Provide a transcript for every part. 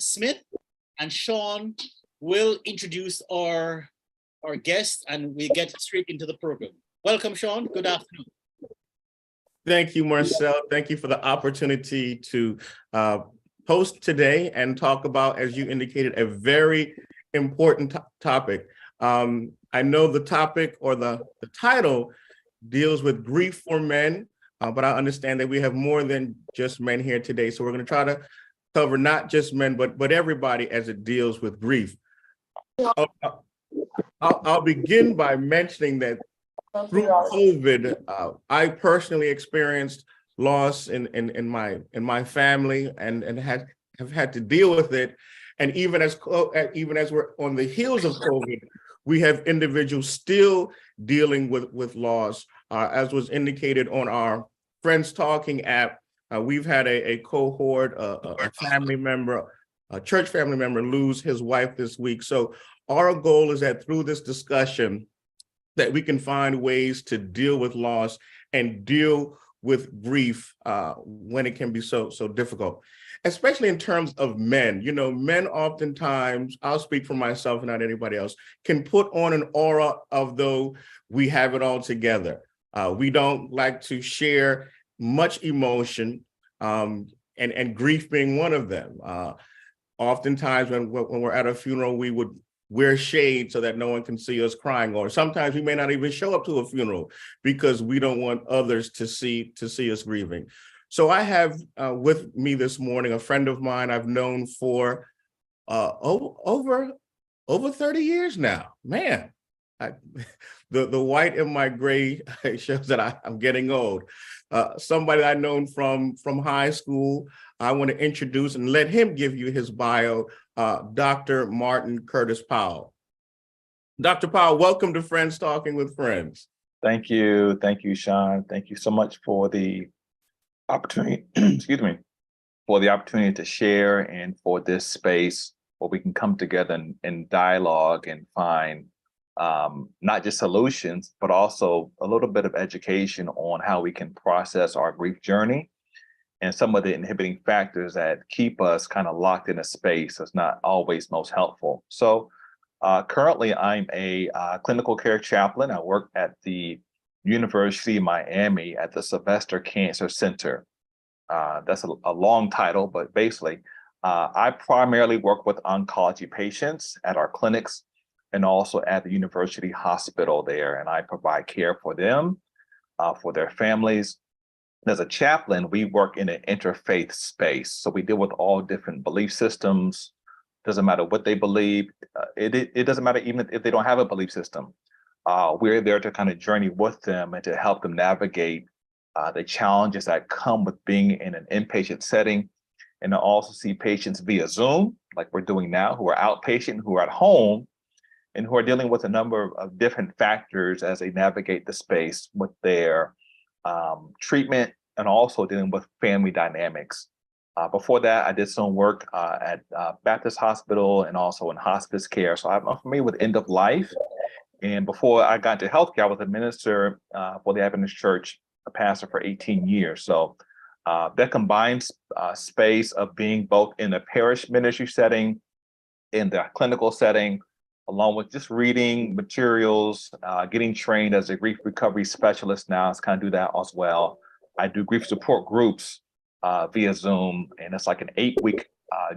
Smith, and Sean will introduce our guest, and we get straight into the program. Welcome, Sean. Good afternoon. Thank you, Marcel. Thank you for the opportunity to host today and talk about, as you indicated, a very important topic. I know the topic or the title deals with grief for men, but I understand that we have more than just men here today. So we're going to try to cover not just men, but everybody as it deals with grief. I'll begin by mentioning that through COVID, I personally experienced loss in my family and have had to deal with it. And even as we're on the heels of COVID, we have individuals still dealing with loss. As was indicated on our Friends Talking app, we've had a cohort, a family member, a church family member lose his wife this week. So our goal is that through this discussion, that we can find ways to deal with loss and deal with grief when it can be so difficult, especially in terms of men. You know, men oftentimes, I'll speak for myself and not anybody else, can put on an aura of though we have it all together. We don't like to share much emotion, and grief being one of them. Oftentimes when we're at a funeral, we would wear shades so that no one can see us crying, or sometimes we may not even show up to a funeral because we don't want others to see us grieving. So I have with me this morning a friend of mine I've known for over 30 years now. Man, the white in my gray shows that I'm getting old. Somebody I've known from high school. I want to introduce and let him give you his bio, Dr. Martin Curtis Powell. Dr. Powell, welcome to Friends Talking with Friends. Thank you, Sean. Thank you so much for the opportunity, excuse me, for the opportunity to share and for this space where we can come together and dialogue and find not just solutions, but also a little bit of education on how we can process our grief journey and some of the inhibiting factors that keep us kind of locked in a space that's not always most helpful. So currently I'm a clinical care chaplain. I work at the University of Miami at the Sylvester Cancer Center. That's a long title, but basically I primarily work with oncology patients at our clinics and also at the University Hospital there. And I provide care for them, for their families. As a chaplain, we work in an interfaith space. So we deal with all different belief systems. Doesn't matter what they believe. It doesn't matter even if they don't have a belief system. We're there to kind of journey with them and to help them navigate the challenges that come with being in an inpatient setting. And to also see patients via Zoom, like we're doing now, who are outpatient, who are at home, and who are dealing with a number of different factors as they navigate the space with their treatment and also dealing with family dynamics. Before that, I did some work at Baptist Hospital and also in hospice care. So I'm familiar with end of life. And before I got into healthcare, I was a minister for the Adventist Church, a pastor for 18 years. So that combines space of being both in a parish ministry setting, in the clinical setting, along with just reading materials, getting trained as a grief recovery specialist now. It's kind of do that as well. I do grief support groups via Zoom, and it's like an 8-week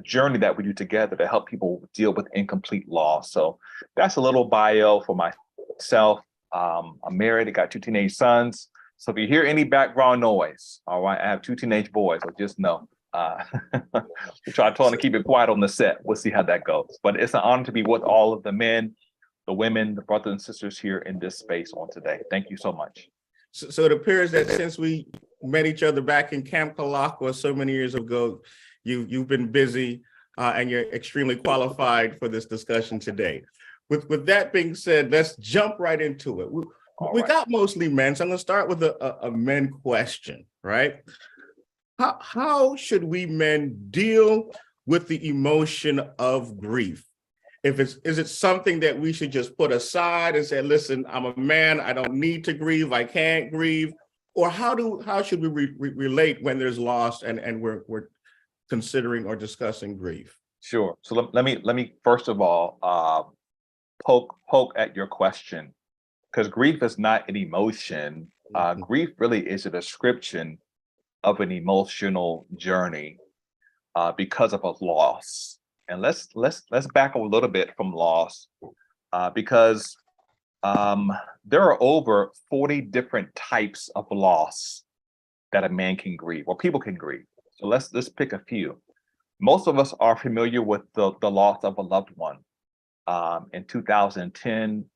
journey that we do together to help people deal with incomplete loss. So that's a little bio for myself. I'm married, I got 2 teenage sons. So if you hear any background noise, all right, I have 2 teenage boys, so just know. We try to keep it quiet on the set. We'll see how that goes. But it's an honor to be with all of the men, the women, the brothers and sisters here in this space on today. Thank you so much. So it appears that since we met each other back in Camp Kalakwa so many years ago, you've been busy and you're extremely qualified for this discussion today. With that being said, let's jump right into it. We got mostly men, so I'm going to start with a men question, right? How should we men deal with the emotion of grief? Is it something that we should just put aside and say, listen, I'm a man, I don't need to grieve, I can't grieve? Or how should we relate when there's loss and we're considering or discussing grief? Sure. So let me first of all poke at your question, because grief is not an emotion. Grief really is a description of an emotional journey because of a loss. And let's back up a little bit from loss because there are over 40 different types of loss that a man can grieve or people can grieve. So let's pick a few. Most of us are familiar with the loss of a loved one. In 2010,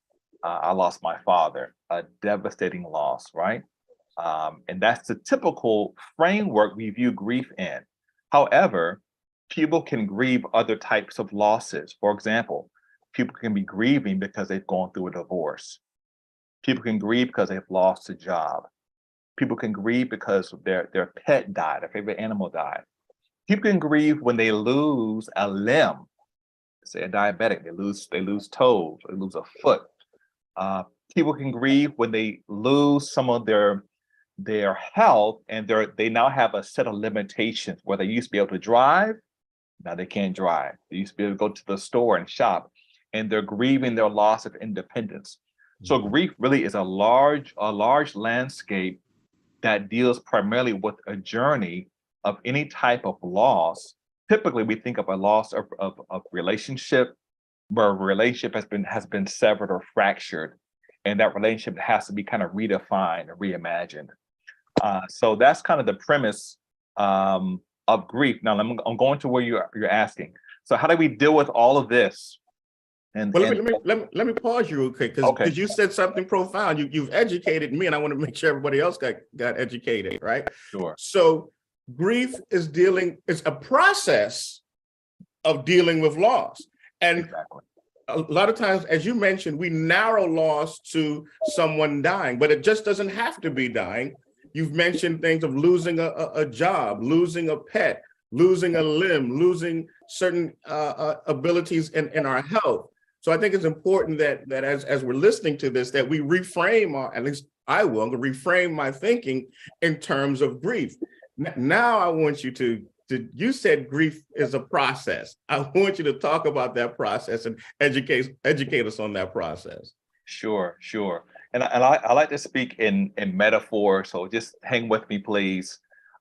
I lost my father, a devastating loss, right? And that's the typical framework we view grief in. However, people can grieve other types of losses. For example, people can be grieving because they've gone through a divorce. People can grieve because they've lost a job. People can grieve because their pet died, their favorite animal died. People can grieve when they lose a limb. Say a diabetic, they lose toes, they lose a foot. People can grieve when they lose some of their health and they now have a set of limitations where they used to be able to drive, now they can't drive. They used to be able to go to the store and shop, and they're grieving their loss of independence. So grief really is a large landscape that deals primarily with a journey of any type of loss. Typically, we think of a loss of relationship, where a relationship has been severed or fractured, and that relationship has to be kind of redefined or reimagined. So that's kind of the premise of grief. Now I'm going to where you're asking. So how do we deal with all of this? And well, let me pause you real quick, because you said something profound. You've educated me, and I want to make sure everybody else got educated, right? Sure. So grief is a process of dealing with loss. And exactly. A lot of times, as you mentioned, we narrow loss to someone dying, but it just doesn't have to be dying. You've mentioned things of losing a job, losing a pet, losing a limb, losing certain abilities in our health. So I think it's important that as we're listening to this, that we reframe at least I will, I'm going to reframe my thinking in terms of grief. Now I want you you said grief is a process. I want you to talk about that process and educate us on that process. Sure. And I like to speak in metaphor, so just hang with me, please,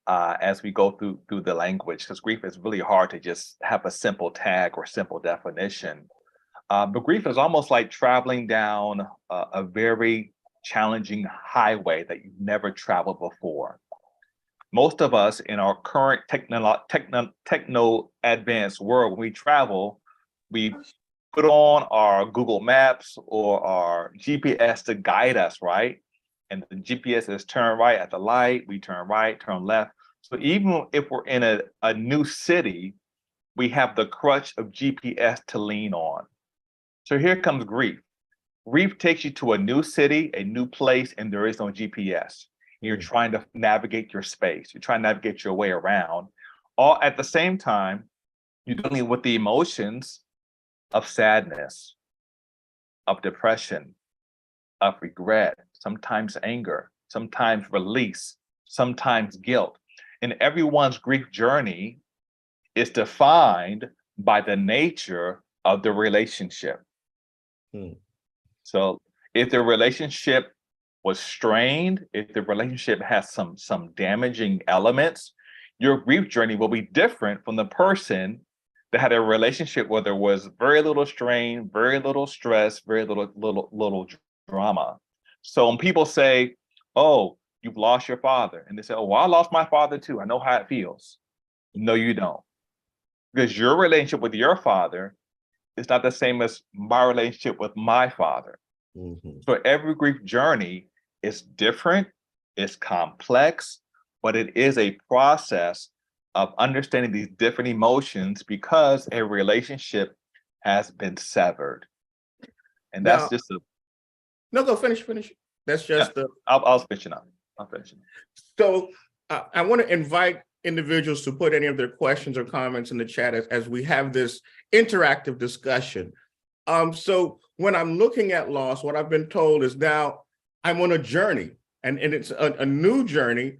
as we go through the language, because grief is really hard to just have a simple tag or simple definition. But grief is almost like traveling down a very challenging highway that you've never traveled before. Most of us in our current techno advanced world, when we travel, we put on our Google Maps or our GPS to guide us, right? And the GPS says turn right at the light, we turn right, turn left. So even if we're in a new city, we have the crutch of GPS to lean on. So here comes grief. Grief takes you to a new city, a new place, and there is no GPS. You're trying to navigate your space. You're trying to navigate your way around. All at the same time, you're dealing with the emotions of sadness, of depression, of regret, sometimes anger, sometimes release, sometimes guilt. And everyone's grief journey is defined by the nature of the relationship. So if the relationship was strained, if the relationship has some damaging elements, your grief journey will be different from the person that had a relationship where there was very little strain, very little stress, very little drama. So when people say, "Oh, you've lost your father," and they say, "Oh, well, I lost my father too. I know how it feels." No, you don't, because your relationship with your father is not the same as my relationship with my father. So every grief journey is different, it's complex, but it is a process of understanding these different emotions because a relationship has been severed. And that's Now, just a... No, go finish. That's just I'll finish it up. So I want to invite individuals to put any of their questions or comments in the chat as we have this interactive discussion. So when I'm looking at loss, what I've been told is now I'm on a journey, and it's a new journey,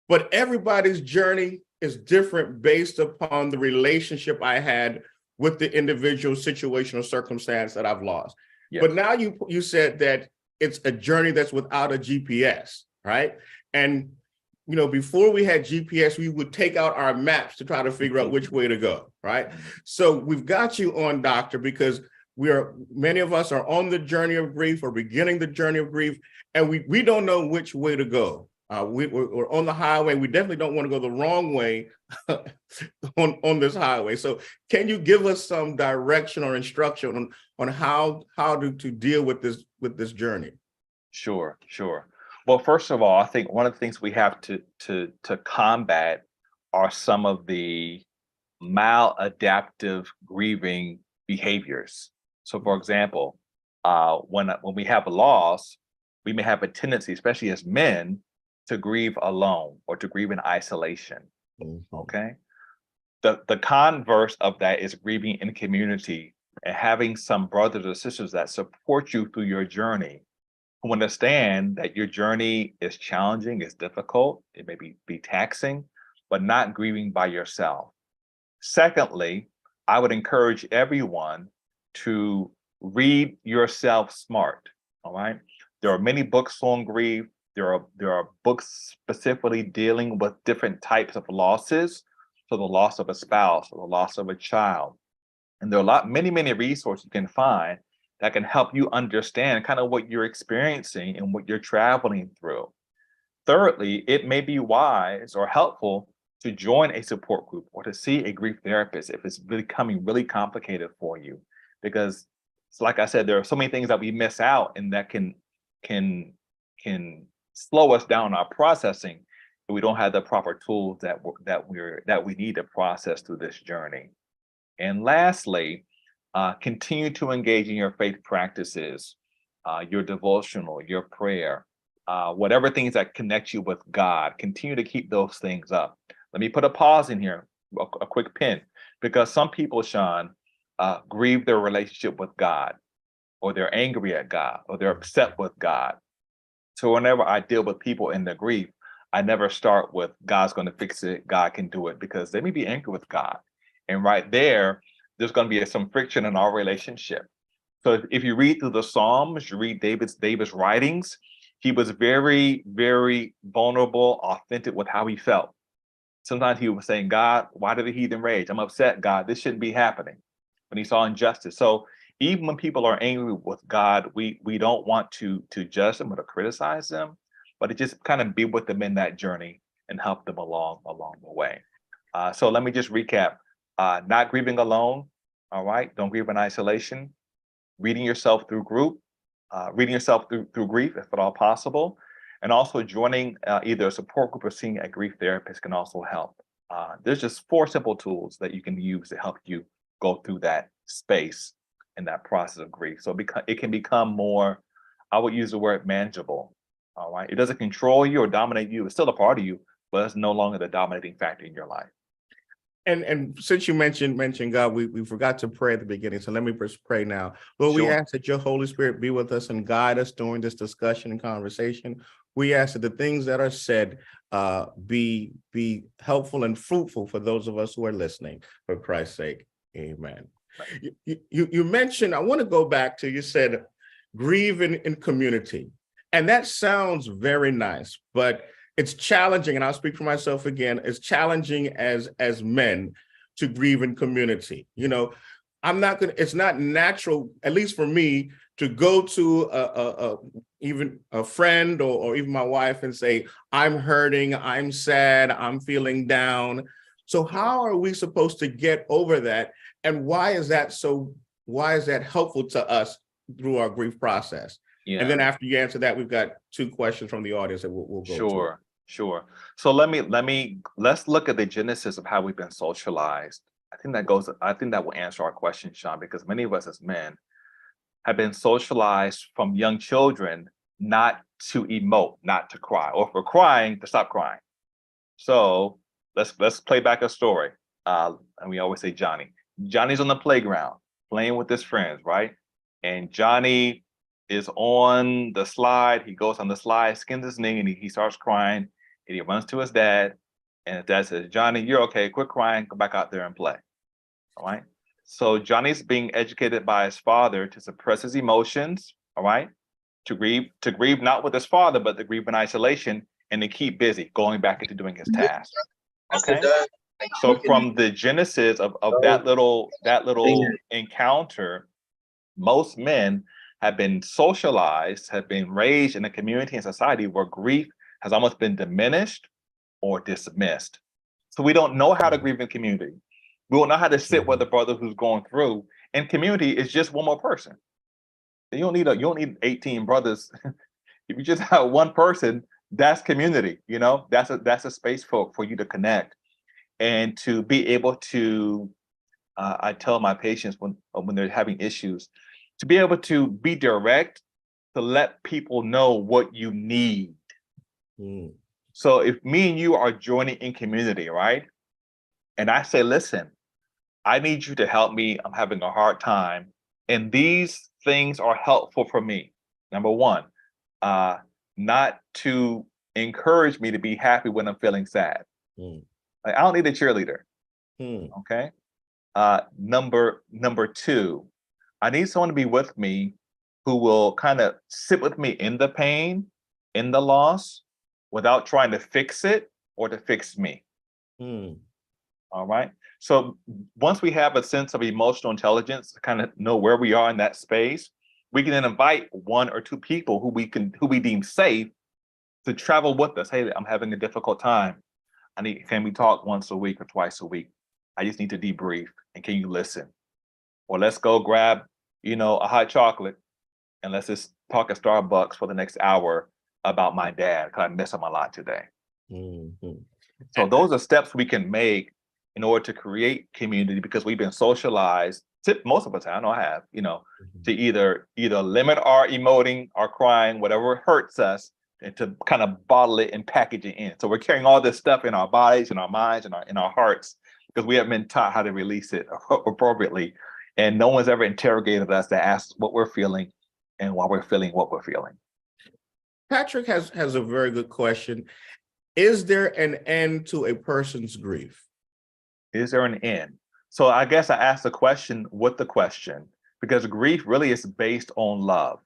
but everybody's journey is different based upon the relationship I had with the individual situation or circumstance that I've lost. Yes. But now you said that it's a journey that's without a GPS, right? And before we had GPS, we would take out our maps to try to figure out which way to go, right? So we've got you on, Doctor, because many of us are on the journey of grief or beginning the journey of grief, and we don't know which way to go. We're on the highway. We definitely don't want to go the wrong way on this highway. So can you give us some direction or instruction on how to deal with this journey? Sure. Well, first of all, I think one of the things we have to combat are some of the maladaptive grieving behaviors. So, for example, when we have a loss, we may have a tendency, especially as men, to grieve alone or to grieve in isolation. Okay. The converse of that is grieving in community and having some brothers or sisters that support you through your journey, who understand that your journey is challenging, is difficult, it may be taxing, but not grieving by yourself. Secondly, I would encourage everyone to read yourself smart. All right. There are many books on grief. There are books specifically dealing with different types of losses. So the loss of a spouse or the loss of a child. And there are many resources you can find that can help you understand kind of what you're experiencing and what you're traveling through. Thirdly, it may be wise or helpful to join a support group or to see a grief therapist if it's becoming really complicated for you. Because, like I said, there are so many things that we miss out and that can slow us down our processing if we don't have the proper tools that we need to process through this journey. And lastly, continue to engage in your faith practices, your devotional, your prayer, whatever things that connect you with God. Continue to keep those things up. Let me put a pause in here, a quick pin, because some people, Sean, grieve their relationship with God, or they're angry at God, or they're upset with God. So whenever I deal with people in their grief, I never start with God's going to fix it, God can do it, because they may be angry with God. And right there's going to be some friction in our relationship. So if you read through the Psalms, you read David's writings, he was very, very vulnerable, authentic with how he felt. Sometimes he was saying, God, why did the heathen rage? I'm upset, God, this shouldn't be happening. When he saw injustice. So even when people are angry with God, we don't want to judge them or to criticize them, but to just kind of be with them in that journey and help them along the way. So let me just recap. Not grieving alone. All right. Don't grieve in isolation. Reading yourself through group, reading yourself through grief, if at all possible. And also joining either a support group or seeing a grief therapist can also help. There's just 4 simple tools that you can use to help you go through that space in that process of grief. So it can become more, I would use the word manageable. All right. It doesn't control you or dominate you. It's still a part of you, but it's no longer the dominating factor in your life. And since you mentioned God, we forgot to pray at the beginning. So let me just pray now. Lord, Sure. We ask that your Holy Spirit be with us and guide us during this discussion and conversation. We ask that the things that are said be helpful and fruitful for those of us who are listening. For Christ's sake, amen. You mentioned, I want to go back to, you said grieve in community. And that sounds very nice, but it's challenging, and I'll speak for myself again, it's challenging as men to grieve in community. It's not natural, at least for me, to go to even a friend or even my wife and say, I'm hurting, I'm sad, I'm feeling down. So how are we supposed to get over that? And why is that helpful to us through our grief process? Yeah. And then after you answer that, we've got 2 questions from the audience that we'll go to. Sure. So let's look at the genesis of how we've been socialized. I think that will answer our question, Sean, because many of us as men have been socialized from young children not to emote, not to cry, or if we're crying, to stop crying. So let's play back a story. And we always say Johnny's on the playground playing with his friends, right? And Johnny is on the slide. He goes on the slide, skins his knee, and he starts crying. And he runs to his dad, and his dad says, Johnny, you're okay. Quit crying. Go back out there and play. All right. So Johnny's being educated by his father to suppress his emotions, all right? To grieve not with his father, but to grieve in isolation and to keep busy, going back into doing his task. Okay. So from the genesis of that little encounter, most men have been socialized, have been raised in a community and society where grief has almost been diminished or dismissed. So we don't know how to grieve in community. We don't know how to sit with a brother who's going through. And community is just one more person. You don't need 18 brothers. If you just have one person, that's community. That's a space for you to connect and to be able to. I tell my patients when they're having issues, to be able to be direct, to let people know what you need. So if me and you are joining in community, right? And I say, listen, I need you to help me. I'm having a hard time. And these things are helpful for me. Number one, not to encourage me to be happy when I'm feeling sad. Like, I don't need a cheerleader. Okay. Number two, I need someone to be with me who will kind of sit with me in the pain, in the loss, without trying to fix it or to fix me. All right. So once we have a sense of emotional intelligence, to kind of know where we are in that space, we can then invite one or two people who we deem safe to travel with us. Hey, I'm having a difficult time. Can we talk once a week or twice a week? I just need to debrief. And can you listen? Or let's go grab, a hot chocolate and let's just talk at Starbucks for the next hour about my dad, because I miss him a lot today. So those are steps we can make in order to create community, because we've been socialized, most of us, I know I have, to either limit our emoting, our crying, whatever hurts us, and to kind of bottle it and package it in. So we're carrying all this stuff in our bodies, in our minds, in our hearts, because we haven't been taught how to release it appropriately. And no one's ever interrogated us to ask what we're feeling and why we're feeling what we're feeling. Patrick has a very good question. Is there an end to a person's grief? Is there an end? So I guess I asked the question with the question, because grief really is based on love.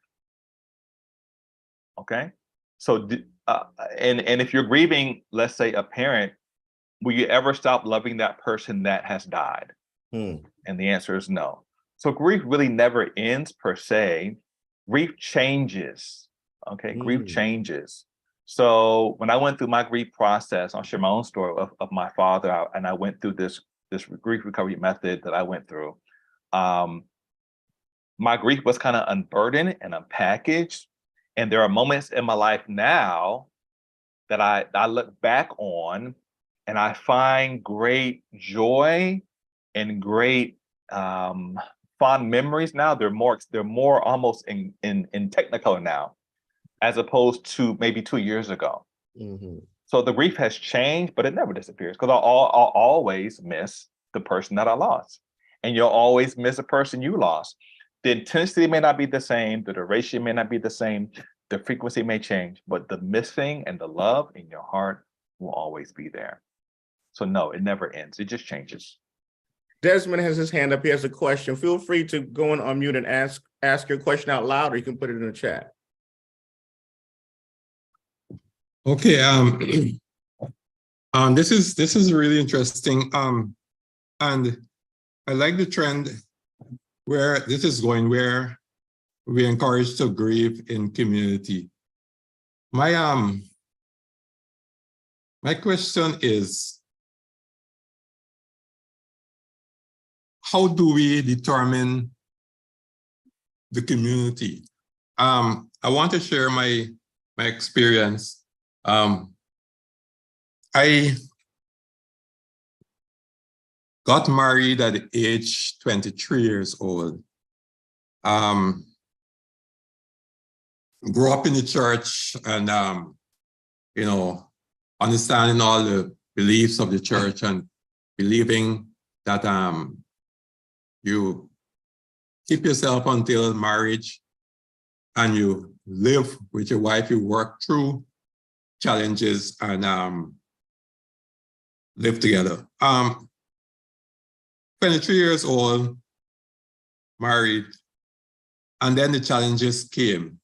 Okay. So, and if you're grieving, let's say a parent, will you ever stop loving that person that has died? And the answer is no. So grief really never ends per se. Grief changes. Okay. Grief changes. So when I went through my grief process, I'll share my own story of my father, and I went through this grief recovery method that I went through. My grief was kind of unburdened and unpackaged. And there are moments in my life now that I look back on and I find great joy and great fond memories now. They're more almost in Technicolor now, as opposed to maybe 2 years ago. So the grief has changed, but it never disappears, because I'll always miss the person that I lost. And you'll always miss a person you lost. The intensity may not be the same, the duration may not be the same, the frequency may change, but the missing and the love in your heart will always be there. So no, it never ends. It just changes. Desmond has his hand up. He has a question. Feel free to go and unmute and ask your question out loud, or you can put it in the chat. Okay. This is really interesting. And I like the trend where this is going, where we encourage to grieve in community. My question is, how do we determine the community? I want to share my experience. I got married at the age 23 years old. Grew up in the church and, understanding all the beliefs of the church and believing that you keep yourself until marriage and you live with your wife, you work through challenges and live together. 23 years old, married, and then the challenges came.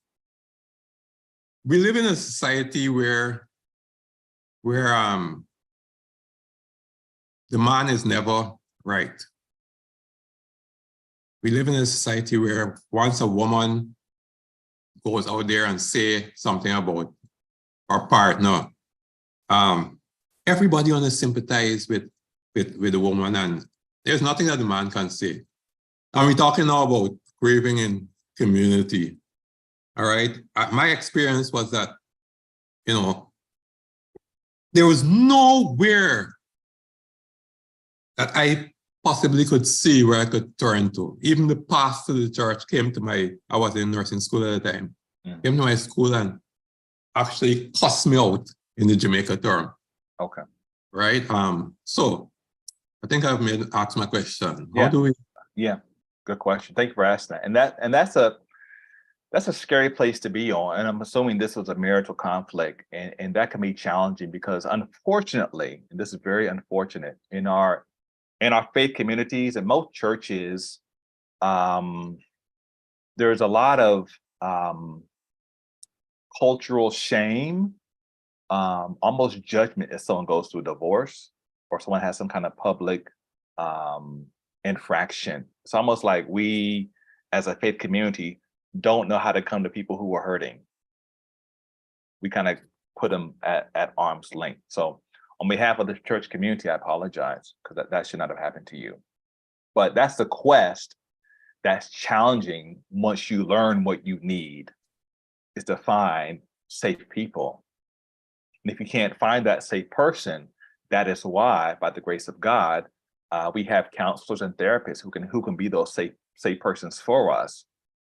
We live in a society where the man is never right. We live in a society where once a woman goes out there and say something about her partner, everybody want to sympathize with the woman, and there's nothing that the man can say. And we're talking now about grieving in community. All right. My experience was that, there was nowhere that I possibly could see where I could turn to. Even the pastor of the church came to I was in nursing school at the time, came to my school and actually cussed me out in the Jamaica term. Okay. Right. So I think I've asked my question. Yeah. How do we? Yeah. Good question. Thank you for asking that. And that's a scary place to be on. And I'm assuming this was a marital conflict, and that can be challenging because unfortunately, and this is very unfortunate, in our faith communities and most churches, there's a lot of cultural shame, almost judgment if someone goes through a divorce or someone has some kind of public infraction. It's almost like we, as a faith community, don't know how to come to people who are hurting. We kind of put them at arm's length. So on behalf of the church community, I apologize because that should not have happened to you. But that's the quest that's challenging once you learn what you need, is to find safe people. And if you can't find that safe person, that is why, by the grace of God, we have counselors and therapists who can be those safe persons for us,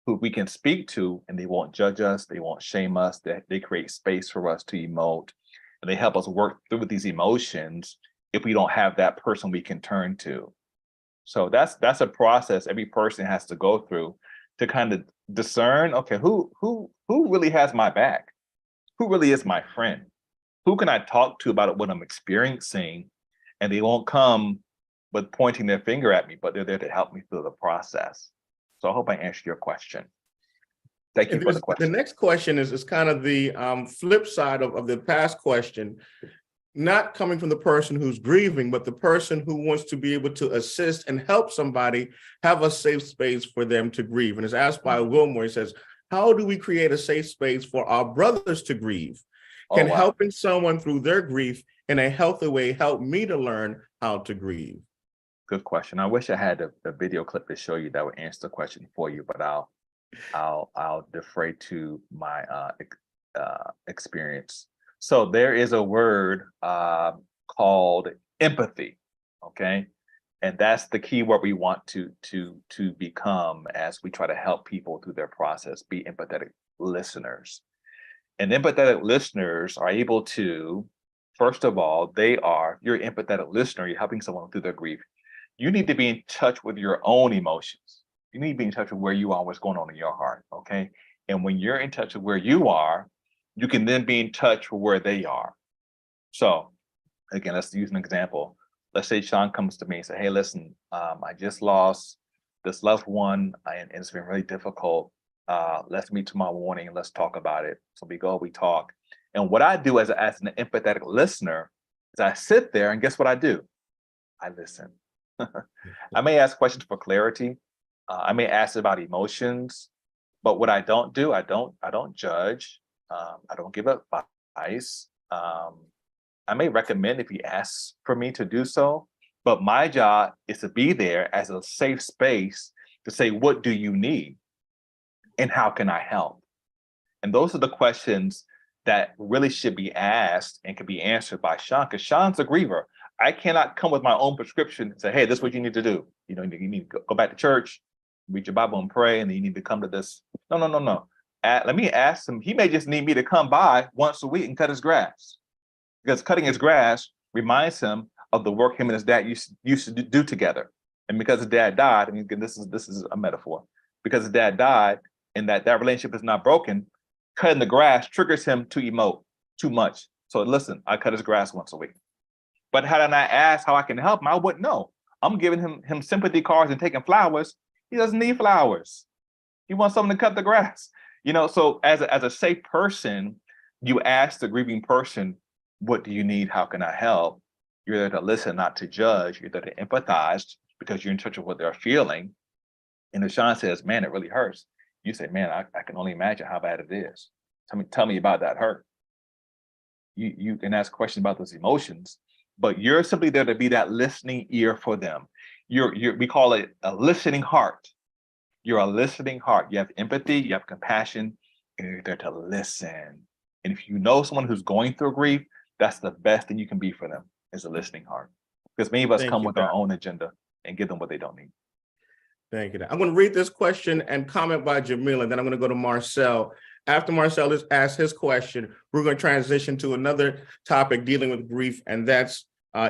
who we can speak to, and they won't judge us, they won't shame us, they create space for us to emote, and they help us work through these emotions if we don't have that person we can turn to. So that's a process every person has to go through to kind of discern, okay, who really has my back? Who really is my friend? Who can I talk to about what I'm experiencing? And they won't come with pointing their finger at me, but they're there to help me through the process. So I hope I answered your question. Thank you for the question. The next question is kind of the flip side of the past question, not coming from the person who's grieving, but the person who wants to be able to assist and help somebody have a safe space for them to grieve. And it's asked by Wilmore. He says, how do we create a safe space for our brothers to grieve? Can helping someone through their grief in a healthy way help me to learn how to grieve? Good question. I wish I had a video clip to show you that would answer the question for you, but I'll defer to my experience. So there is a word called empathy, okay? And that's the key word we want to become as we try to help people through their process, be empathetic listeners. And empathetic listeners are able to, first of all, you're an empathetic listener, you're helping someone through their grief. You need to be in touch with your own emotions. You need to be in touch with where you are, what's going on in your heart, okay? And when you're in touch with where you are, you can then be in touch with where they are. So again, let's use an example. Let's say Sean comes to me and says, hey, listen, I just lost this loved one and it's been really difficult. Let's meet tomorrow morning and let's talk about it. So we talk. And what I do as an empathetic listener is I sit there and guess what I do? I listen. I may ask questions for clarity. I may ask about emotions, but what I don't do, I don't judge. I don't give advice. I may recommend if he asks for me to do so, but my job is to be there as a safe space to say, what do you need? And how can I help? And those are the questions that really should be asked and can be answered by Sean, because Sean's a griever. I cannot come with my own prescription and say, hey, this is what you need to do. You need to go back to church, read your Bible and pray, and then you need to come to this. No. Let me ask him. He may just need me to come by once a week and cut his grass, because cutting his grass reminds him of the work him and his dad used to do together. And because his dad died, I mean, this is a metaphor, because his dad died and that relationship is not broken, cutting the grass triggers him to emote too much. So listen, I cut his grass once a week. But had I not asked how I can help him, I wouldn't know. I'm giving him sympathy cards and taking flowers. He doesn't need flowers. He wants someone to cut the grass. You know, so as a safe person, you ask the grieving person, what do you need? How can I help? You're there to listen, not to judge. You're there to empathize because you're in touch with what they're feeling. And if Sean says, man, it really hurts, you say, man, I can only imagine how bad it is. Tell me about that hurt. You can ask questions about those emotions, but you're simply there to be that listening ear for them. We call it a listening heart. You're a listening heart. You have empathy, you have compassion, and you're there to listen. And if you know someone who's going through grief, that's the best thing you can be for them, is a listening heart. Because many of us Thank come you, with our Doc. own agenda and give them what they don't need. Thank you. I'm going to read this question and comment by Jamila, and then I'm going to go to Marcel. After Marcel has asked his question, we're going to transition to another topic dealing with grief, and that's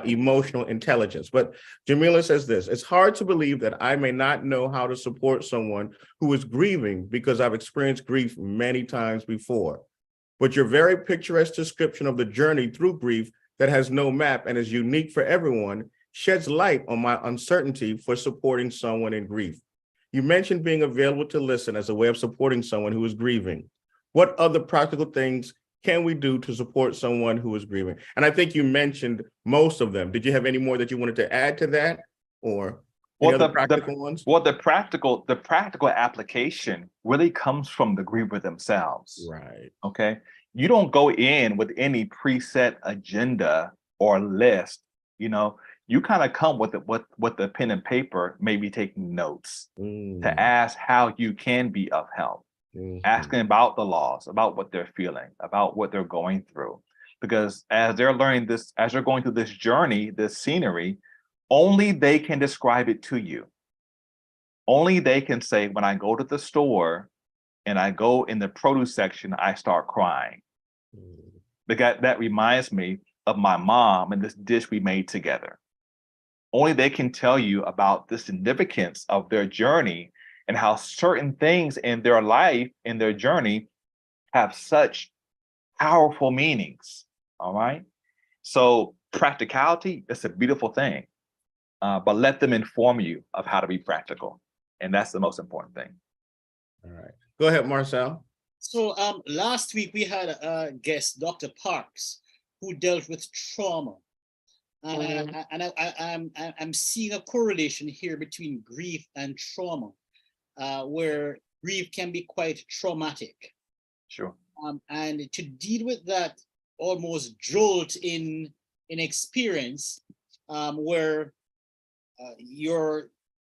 emotional intelligence. But Jamila says this: it's hard to believe that I may not know how to support someone who is grieving because I've experienced grief many times before. But your very picturesque description of the journey through grief that has no map and is unique for everyone sheds light on my uncertainty for supporting someone in grief. You mentioned being available to listen as a way of supporting someone who is grieving. What other practical things can we do to support someone who is grieving? And I think you mentioned most of them. Did you have any more that you wanted to add to that, or any other practical ones? Well, the practical application really comes from the griever themselves. Right. Okay. You don't go in with any preset agenda or list. You know, you kind of come with the pen and paper, maybe taking notes to ask how you can be of help. Asking about the laws, about what they're feeling, about what they're going through. Because as they're learning this, as they're going through this journey, this scenery, only they can describe it to you. Only they can say, when I go to the store and I go in the produce section, I start crying. Because that reminds me of my mom and this dish we made together. Only they can tell you about the significance of their journey and how certain things in their life, in their journey, have such powerful meanings. All right. So practicality is a beautiful thing, but let them inform you of how to be practical. And that's the most important thing. All right. Go ahead, Marcel. So last week we had a guest, Dr. Parks, who dealt with trauma. And I'm seeing a correlation here between grief and trauma, where grief can be quite traumatic. Sure. And to deal with that almost jolt in experience, where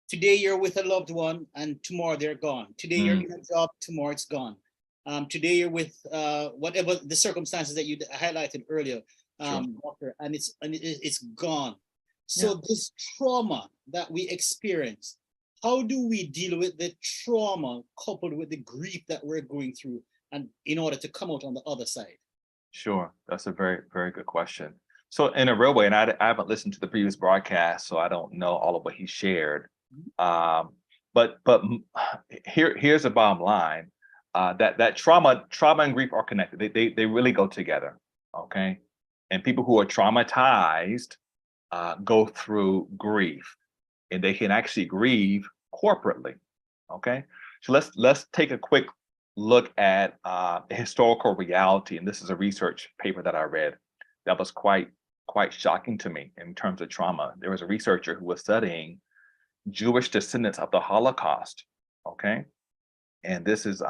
today you're with a loved one and tomorrow they're gone. Today you're in a job, tomorrow it's gone. Today you're with whatever the circumstances that you highlighted earlier, doctor, and it's gone. So this trauma that we experience, how do we deal with the trauma coupled with the grief that we're going through, and in order to come out on the other side? Sure, that's a very, very good question. So in a real way, and I haven't listened to the previous broadcast, so I don't know all of what he shared. But here's the bottom line: that trauma and grief are connected. They really go together. Okay, and people who are traumatized go through grief, and they can actually grieve corporately. Okay, so let's take a quick look at historical reality, and this is a research paper that I read that was quite shocking to me in terms of trauma. There was a researcher who was studying Jewish descendants of the Holocaust. Okay, and this is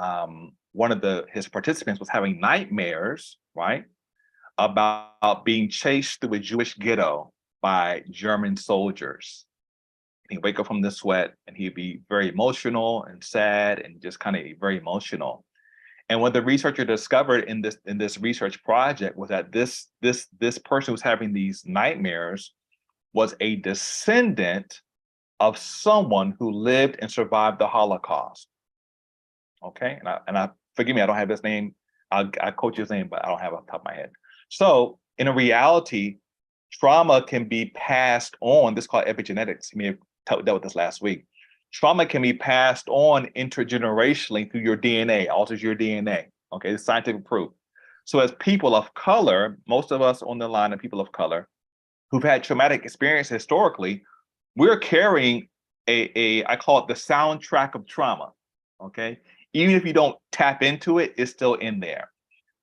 one of his participants was having nightmares, right, about being chased through a Jewish ghetto by German soldiers. He'd wake up from the sweat and he'd be very emotional and sad and just kind of very emotional. And what the researcher discovered in this research project was that this person who's having these nightmares was a descendant of someone who lived and survived the Holocaust. Okay, and I forgive me, I don't have his name. I quote his name, but I don't have it off the top of my head. So in a reality, trauma can be passed on. This is called epigenetics. You may have dealt with this last week. Trauma can be passed on intergenerationally through your DNA, alters your DNA. Okay, it's scientific proof. So as people of color, most of us on the line are people of color who've had traumatic experience historically, we're carrying I call it the soundtrack of trauma. Okay. Even if you don't tap into it, it's still in there.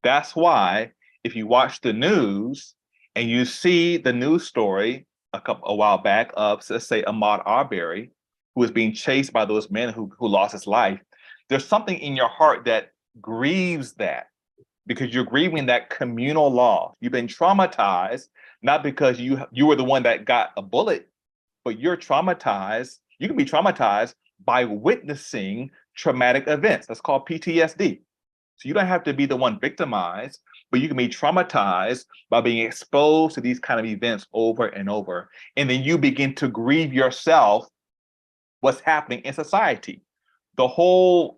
That's why if you watch the news and you see the news story a while back of, let's say, Ahmaud Arbery, who was being chased by those men who lost his life, there's something in your heart that grieves that, because you're grieving that communal loss. You've been traumatized, not because you were the one that got a bullet, but you're traumatized. You can be traumatized by witnessing traumatic events. That's called PTSD. So you don't have to be the one victimized, but you can be traumatized by being exposed to these kind of events over and over. And then you begin to grieve yourself what's happening in society. The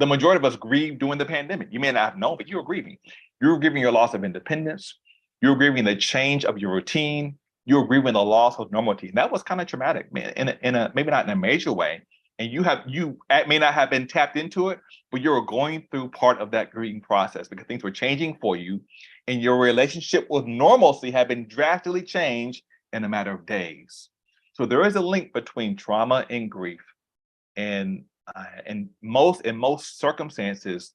majority of us grieved during the pandemic. You may not have known, but you were grieving. You were grieving your loss of independence. You were grieving the change of your routine. You were grieving the loss of normality. And that was kind of traumatic, man, in a maybe not in a major way. And you may not have been tapped into it, but you were going through part of that grieving process because things were changing for you, and your relationship with normalcy had been drastically changed in a matter of days. So there is a link between trauma and grief, and in most circumstances,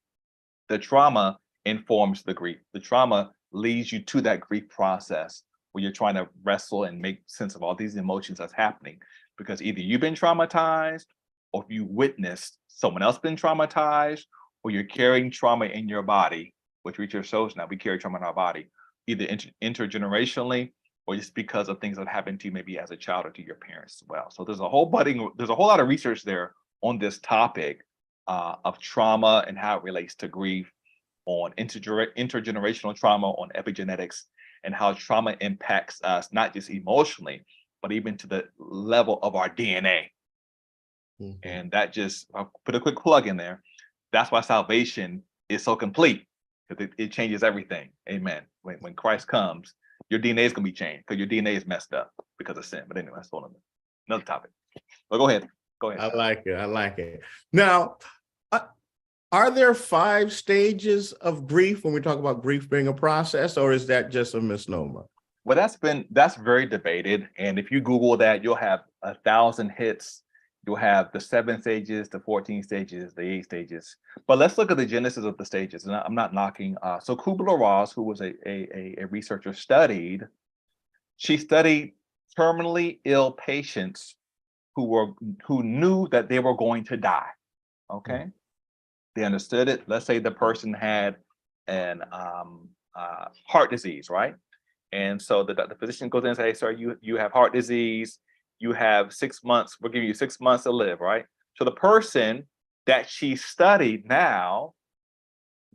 the trauma informs the grief. The trauma leads you to that grief process where you're trying to wrestle and make sense of all these emotions that's happening, because either you've been traumatized, or if you witnessed someone else been traumatized, or you're carrying trauma in your body, which research shows now we carry trauma in our body, either intergenerationally or just because of things that happened to you maybe as a child or to your parents as well. So there's a whole lot of research there on this topic of trauma and how it relates to grief, on intergenerational trauma, on epigenetics, and how trauma impacts us, not just emotionally, but even to the level of our DNA. Mm-hmm. And that just, I'll put a quick plug in there. That's why salvation is so complete, because it changes everything. Amen. When Christ comes, your DNA is going to be changed because your DNA is messed up because of sin. But anyway, that's another topic. But go ahead. I like it. Now, are there 5 stages of grief when we talk about grief being a process, or is that just a misnomer? Well, that's very debated. And if you Google that, you'll have 1,000 hits. You'll have the 7 stages, the 14 stages, the 8 stages. But let's look at the genesis of the stages. And I'm not knocking. So Kubler-Ross, who was a researcher, studied terminally ill patients who knew that they were going to die. Okay. Mm-hmm. They understood it. Let's say the person had an heart disease, right? And so the physician goes in and says, "Hey, sir, you have heart disease. You have 6 months. We'll give you 6 months to live," right? So the person that she studied now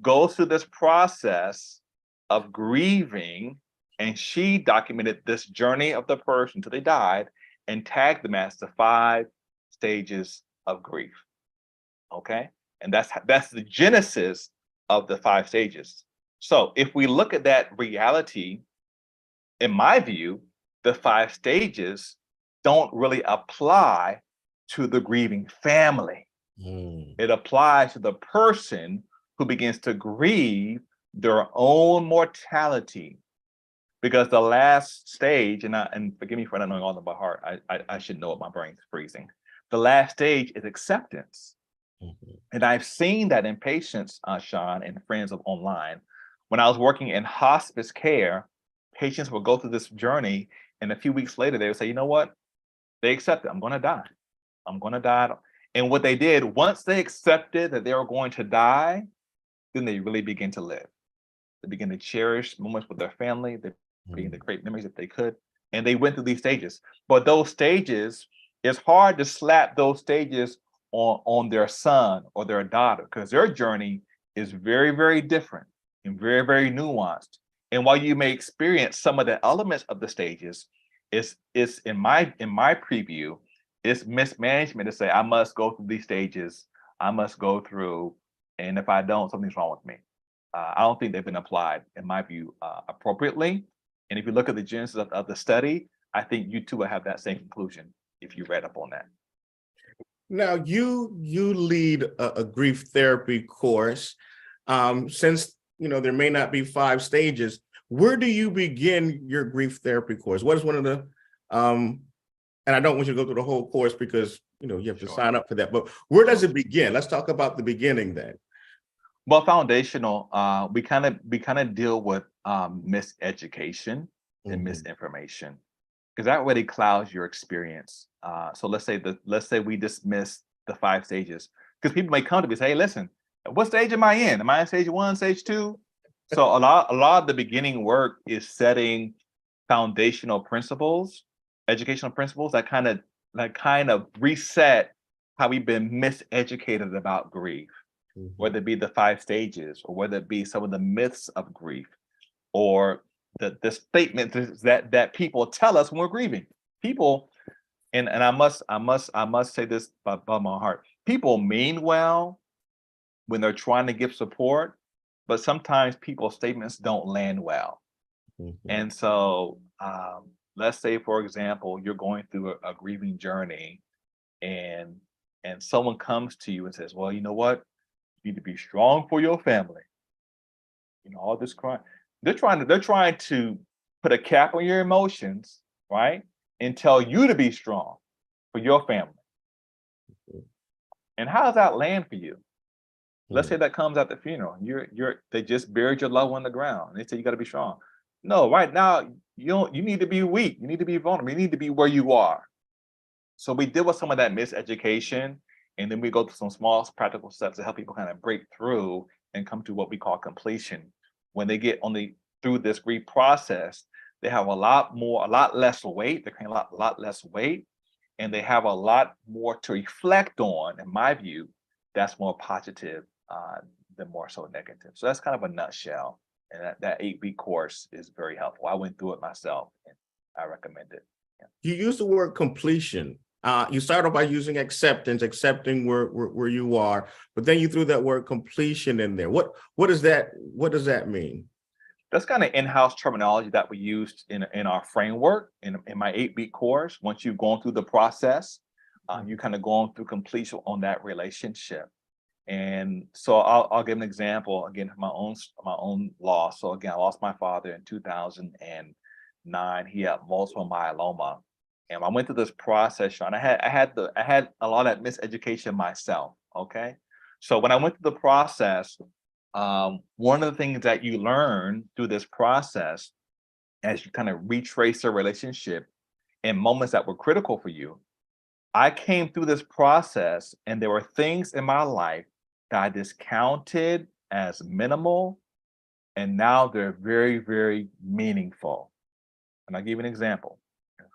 goes through this process of grieving, and she documented this journey of the person till they died and tagged them as the 5 stages of grief. Okay. And that's the genesis of the 5 stages. So if we look at that reality, in my view, the 5 stages don't really apply to the grieving family. It applies to the person who begins to grieve their own mortality. Because the last stage, and forgive me for not knowing all of by heart, I should know it, my brain's freezing. The last stage is acceptance. Mm-hmm. And I've seen that in patients, Sean, and friends of online. When I was working in hospice care, patients would go through this journey, and a few weeks later, they would say, "You know what? They accepted, I'm going to die. I'm going to die." And what they did, once they accepted that they were going to die, then they really begin to live. They begin to cherish moments with their family. They begin to create memories if they could. And they went through these stages. But those stages, it's hard to slap those stages on their son or their daughter, because their journey is very, very different and very, very nuanced. And while you may experience some of the elements of the stages, it's in my preview, it's mismanagement to say, I must go through these stages, I must go through, and if I don't, something's wrong with me. I don't think they've been applied, in my view, appropriately. And if you look at the genesis of the study, I think you too will have that same conclusion if you read up on that. Now, you lead a grief therapy course. Since there may not be 5 stages, where do you begin your grief therapy course? What is one of the and I don't want you to go through the whole course because, you know, you have to Sure. sign up for that, but where does it begin? Let's talk about the beginning then. Well, foundational, we kind of deal with miseducation and Mhm. misinformation, because that really clouds your experience. So let's say we dismiss the 5 stages, because people may come to me and say, hey, listen, what stage am I in? Am I in stage 1, stage 2? So a lot of the beginning work is setting foundational principles, educational principles that kind of reset how we've been miseducated about grief, Mhm. whether it be the 5 stages, or whether it be some of the myths of grief, or the statements that people tell us when we're grieving. People, and I must say this by my heart. People mean well when they're trying to give support, but sometimes people's statements don't land well. Mhm. And so, let's say, for example, you're going through a grieving journey, and someone comes to you and says, "Well, you know what? You need to be strong for your family." You know, all this crying. They're trying to put a cap on your emotions, right? And tell you to be strong for your family. And how does that land for you? Let's say that comes at the funeral. They just buried your loved one in the ground. And they say you got to be strong. No, right now you need to be weak. You need to be vulnerable. You need to be where you are. So we deal with some of that miseducation, and then we go through some small practical steps to help people kind of break through and come to what we call completion. When they get through this grief process, they have a lot less weight. They're carrying a lot less weight, and they have a lot more to reflect on, in my view, that's more positive than more so negative. So that's kind of a nutshell. And that 8-week course is very helpful. I went through it myself, and I recommend it. Yeah. You use the word completion. You start off by using acceptance, accepting where you are, but then you threw that word completion in there. What does that mean? That's kind of in-house terminology that we used in our framework in my 8-week course. Once you've gone through the process, you kind of going through completion on that relationship. And so I'll give an example again, my own loss. So again, I lost my father in 2009. He had multiple myeloma, and I went through this process, Sean. I had a lot of miseducation myself. Okay, so when I went through the process, one of the things that you learn through this process, as you kind of retrace the relationship in moments that were critical for you, I came through this process, and there were things in my life that I discounted as minimal, and now they're very, very meaningful. And I'll give you an example.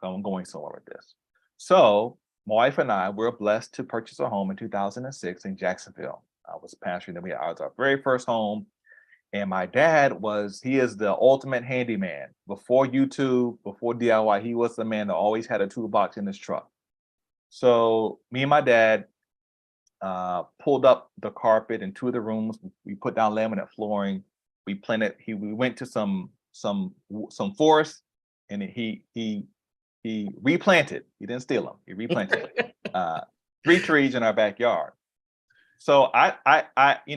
So I'm going somewhere with this. So my wife and I were blessed to purchase a home in 2006 in Jacksonville. I was pastoring them. It was our very first home. And my dad he is the ultimate handyman. Before YouTube, before DIY, he was the man that always had a toolbox in his truck. So me and my dad pulled up the carpet in 2 of the rooms. We put down laminate flooring. We planted. We went to some forest, and he replanted. He didn't steal them. He replanted 3 trees in our backyard. So we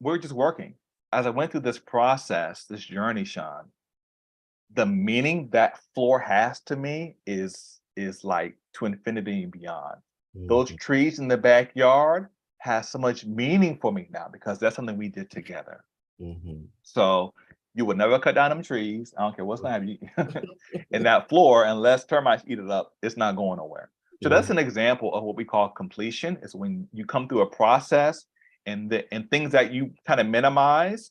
were just working. As I went through this process, this journey, Sean, the meaning that floor has to me is like to infinity and beyond. Those trees in the backyard has so much meaning for me now, because that's something we did together. Mhm. So you would never cut down them trees. I don't care what's going to happen in that floor, unless termites eat it up. It's not going nowhere. So that's an example of what we call completion. Is when you come through a process, and things that you kind of minimized,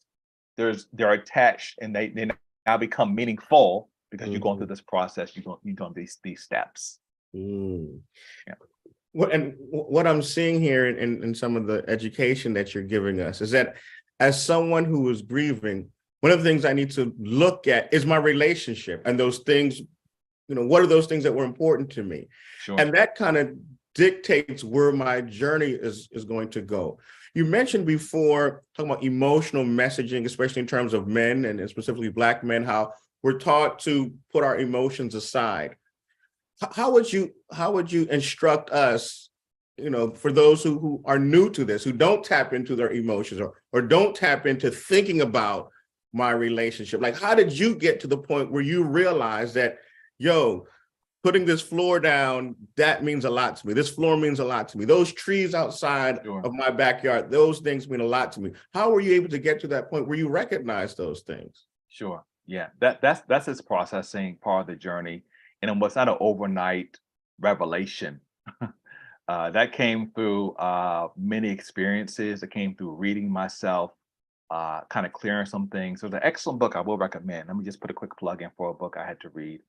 they're attached, and they now become meaningful because you're going through this process. You're doing these steps. Mm. Yeah. What I'm seeing here in some of the education that you're giving us is that, as someone who is grieving, one of the things I need to look at is my relationship, and those things, what are those things that were important to me? Sure. And that kind of dictates where my journey is going to go. You mentioned before, talking about emotional messaging, especially in terms of men, and specifically Black men, how we're taught to put our emotions aside. How would you instruct us, for those who are new to this, who don't tap into their emotions, or don't tap into thinking about my relationship? Like, how did you get to the point where you realize that, putting this floor down, that means a lot to me. This floor means a lot to me. Those trees outside Sure. of my backyard, those things mean a lot to me. How were you able to get to that point where you recognize those things? Sure. Yeah. That's his processing part of the journey. And it was not an overnight revelation. That came through many experiences. It came through reading myself, kind of clearing some things. So the excellent book I will recommend. Let me just put a quick plug in for a book I had to read.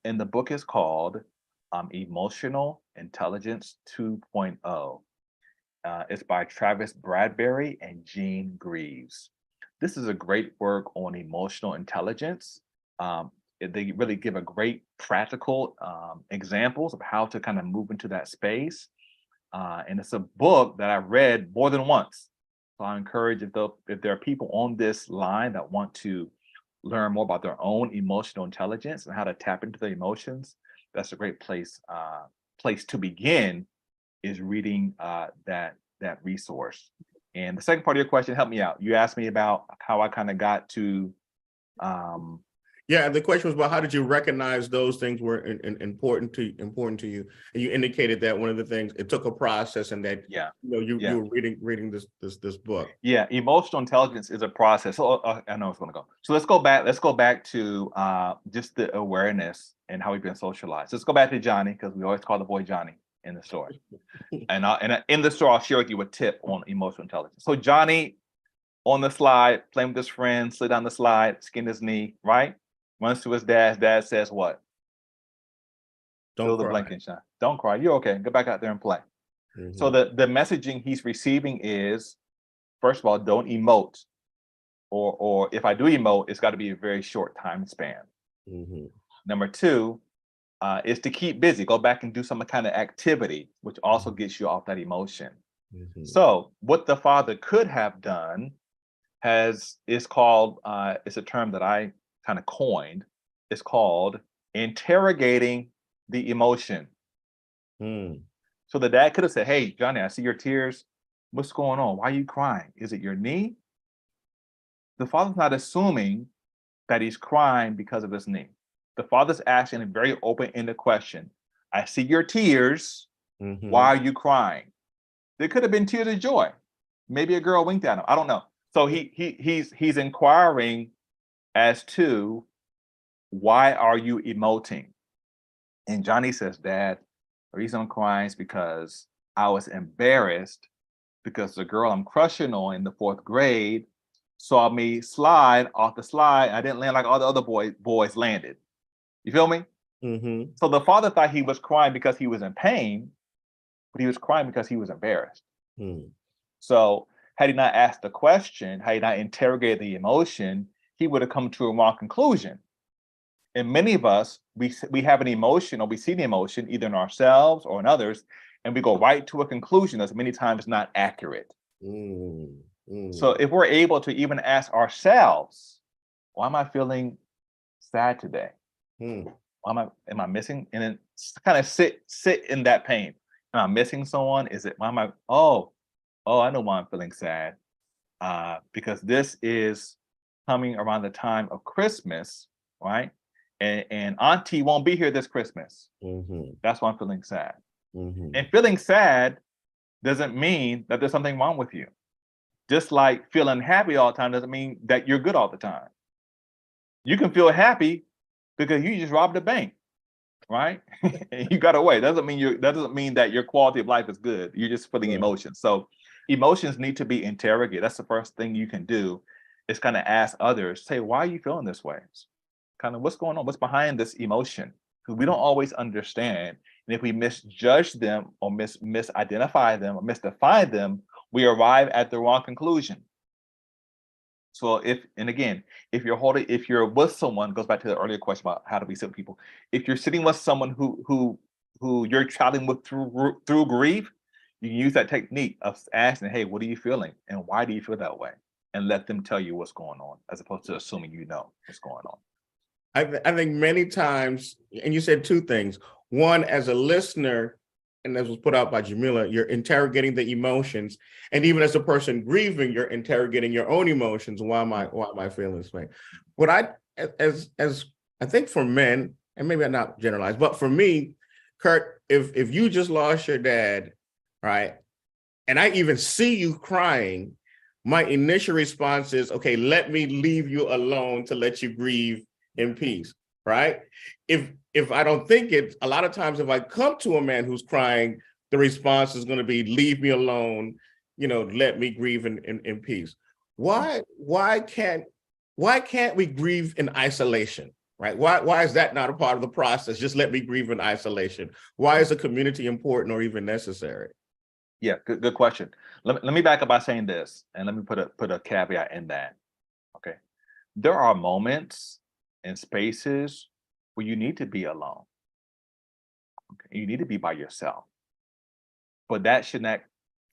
And the book is called Emotional Intelligence 2.0. It's by Travis Bradbury and Jean Greaves. This is a great work on emotional intelligence. They really give a great practical examples of how to kind of move into that space. And it's a book that I read more than once. So I encourage if there are people on this line that want to learn more about their own emotional intelligence and how to tap into their emotions, that's a great place to begin, is reading that resource. And the second part of your question, help me out. You asked me about how I kind of got to Yeah, the question was about how did you recognize those things were important to you, and you indicated that one of the things, it took a process, and that you were reading this book. Yeah, emotional intelligence is a process. So I know it's going to go. So let's go back. Let's go back to just the awareness and how we've been socialized. Let's go back to Johnny, because we always call the boy Johnny in the story. And in the story, I'll share with you a tip on emotional intelligence. So Johnny on the slide, playing with his friend, slid down the slide, skinned his knee, right? Runs to his dad. Dad says what? Don't cry. Blank and shine. Don't cry. You're okay. Go back out there and play. Mm-hmm. So the messaging he's receiving is, first of all, don't emote. Or if I do emote, it's got to be a very short time span. Mm-hmm. Number two is to keep busy. Go back and do some kind of activity, which also gets you off that emotion. Mm-hmm. So what the father could have done is called, it's a term that I kind of coined. It's called interrogating the emotion. So the dad could have said, hey, Johnny, I see your tears. What's going on? Why are you crying? Is it your knee? The father's not assuming that he's crying because of his knee. The father's asking a very open-ended question. I see your tears. Mm-hmm. Why are you crying? There could have been tears of joy. Maybe a girl winked at him. I don't know. So he's inquiring as to, why are you emoting? And Johnny says, Dad, the reason I'm crying is because I was embarrassed because the girl I'm crushing on in the 4th grade saw me slide off the slide. I didn't land like all the other boys landed. You feel me? Mm-hmm. So the father thought he was crying because he was in pain, but he was crying because he was embarrassed. Mm. So had he not asked the question, had he not interrogated the emotion, he would have come to a wrong conclusion. And many of us, we have an emotion, or we see the emotion either in ourselves or in others, and we go right to a conclusion that's many times not accurate. So if we're able to even ask ourselves, why am I feeling sad today? Why am I missing? And then kind of sit in that pain. Am I missing someone? Is it, why am I, I know why I'm feeling sad. Because this is coming around the time of Christmas, right? And Auntie won't be here this Christmas. Mm-hmm. That's why I'm feeling sad. Mm-hmm. And feeling sad doesn't mean that there's something wrong with you. Just like feeling happy all the time doesn't mean that you're good all the time. You can feel happy because you just robbed a bank, right? And you got away. That doesn't mean that your quality of life is good. You're just feeling emotions. So emotions need to be interrogated. That's the first thing you can do, is kind of ask others, say, why are you feeling this way? Kind of what's going on? What's behind this emotion? Because we don't always understand. And if we misjudge them or misidentify them or misdefine them, we arrive at the wrong conclusion. So if you're with someone, goes back to the earlier question about how do we sit with people. If you're sitting with someone who you're traveling with through grief, you can use that technique of asking, hey, what are you feeling? And why do you feel that way? And let them tell you what's going on, as opposed to assuming you know what's going on. I think many times, and you said two things. One, as a listener, and as was put out by Jamila, you're interrogating the emotions. And even as a person grieving, you're interrogating your own emotions. Why am I feeling this way? What I think for men, and maybe I'm not generalized, but for me, Kurt, if you just lost your dad, right, and I even see you crying, my initial response is, okay, let me leave you alone to let you grieve in peace, right? If I don't think it, a lot of times if I come to a man who's crying, the response is going to be, leave me alone, let me grieve in peace. Why can't we grieve in isolation? Right? Why is that not a part of the process? Just let me grieve in isolation. Why is a community important or even necessary? Yeah, good question. Let me back up by saying this, and let me put a caveat in that. Okay. There are moments and spaces where you need to be alone. Okay. You need to be by yourself. But that should not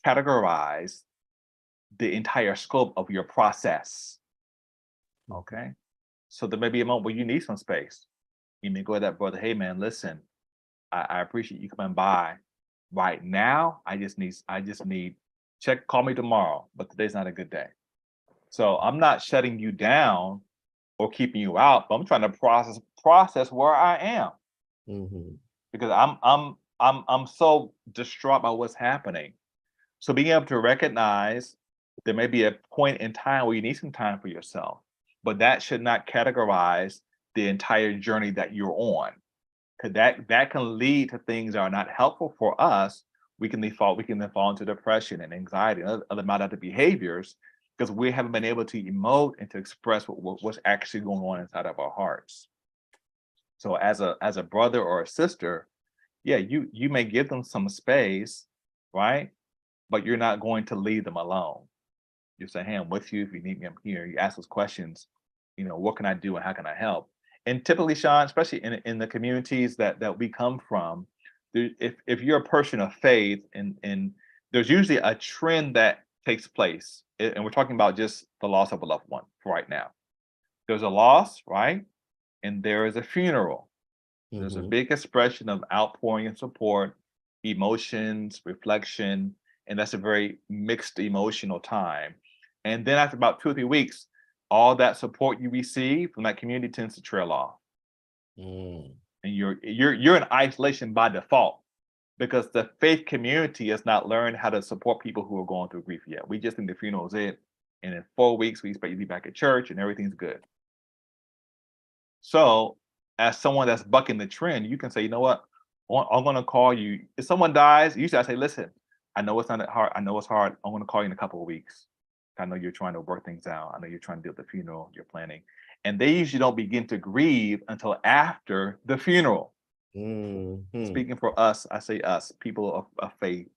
categorize the entire scope of your process. Okay. So there may be a moment where you need some space. You may go to that brother, hey man, listen, I appreciate you coming by. Right now, I just need call me tomorrow, but today's not a good day. So I'm not shutting you down or keeping you out, but I'm trying to process where I am. Mm-hmm. Because I'm so distraught by what's happening. So being able to recognize there may be a point in time where you need some time for yourself, but that should not categorize the entire journey that you're on. Because that can lead to things that are not helpful for us. We can then fall into depression and anxiety and other maladaptive behaviors because we haven't been able to emote and to express what's actually going on inside of our hearts. So as a brother or a sister, yeah, you may give them some space, right? But you're not going to leave them alone. You say, hey, I'm with you. If you need me, I'm here. You ask those questions, what can I do and how can I help? And typically, Sean, especially in the communities that we come from, if you're a person of faith, and there's usually a trend that takes place, and we're talking about just the loss of a loved one for right now. There's a loss, right? And there is a funeral. Mm-hmm. There's a big expression of outpouring and support, emotions, reflection, and that's a very mixed emotional time. And then after about 2 or 3 weeks, all that support you receive from that community tends to trail off. And you're in isolation by default because the faith community has not learned how to support people who are going through grief yet. We just think the funeral is it, and in 4 weeks we expect you to be back at church and everything's good. So as someone that's bucking the trend, you can say, you know what, I'm going to call you. If someone dies, usually I say, listen, I know it's not hard. I know it's hard. I'm going to call you in a couple of weeks. I know you're trying to work things out. I know you're trying to deal with the funeral, you're planning. And they usually don't begin to grieve until after the funeral. Mm-hmm. Speaking for us, I say us, people of faith,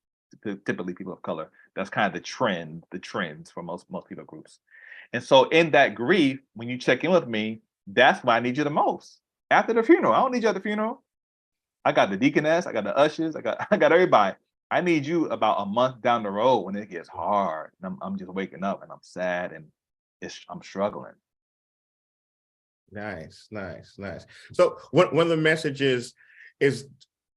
typically people of color. That's kind of the trends for most people groups. And so in that grief, when you check in with me, that's when I need you the most. After the funeral, I don't need you at the funeral. I got the deaconess, I got the ushers, I got everybody. I need you about a month down the road when it gets hard. And I'm just waking up and I'm sad and I'm struggling. Nice. So one of the messages is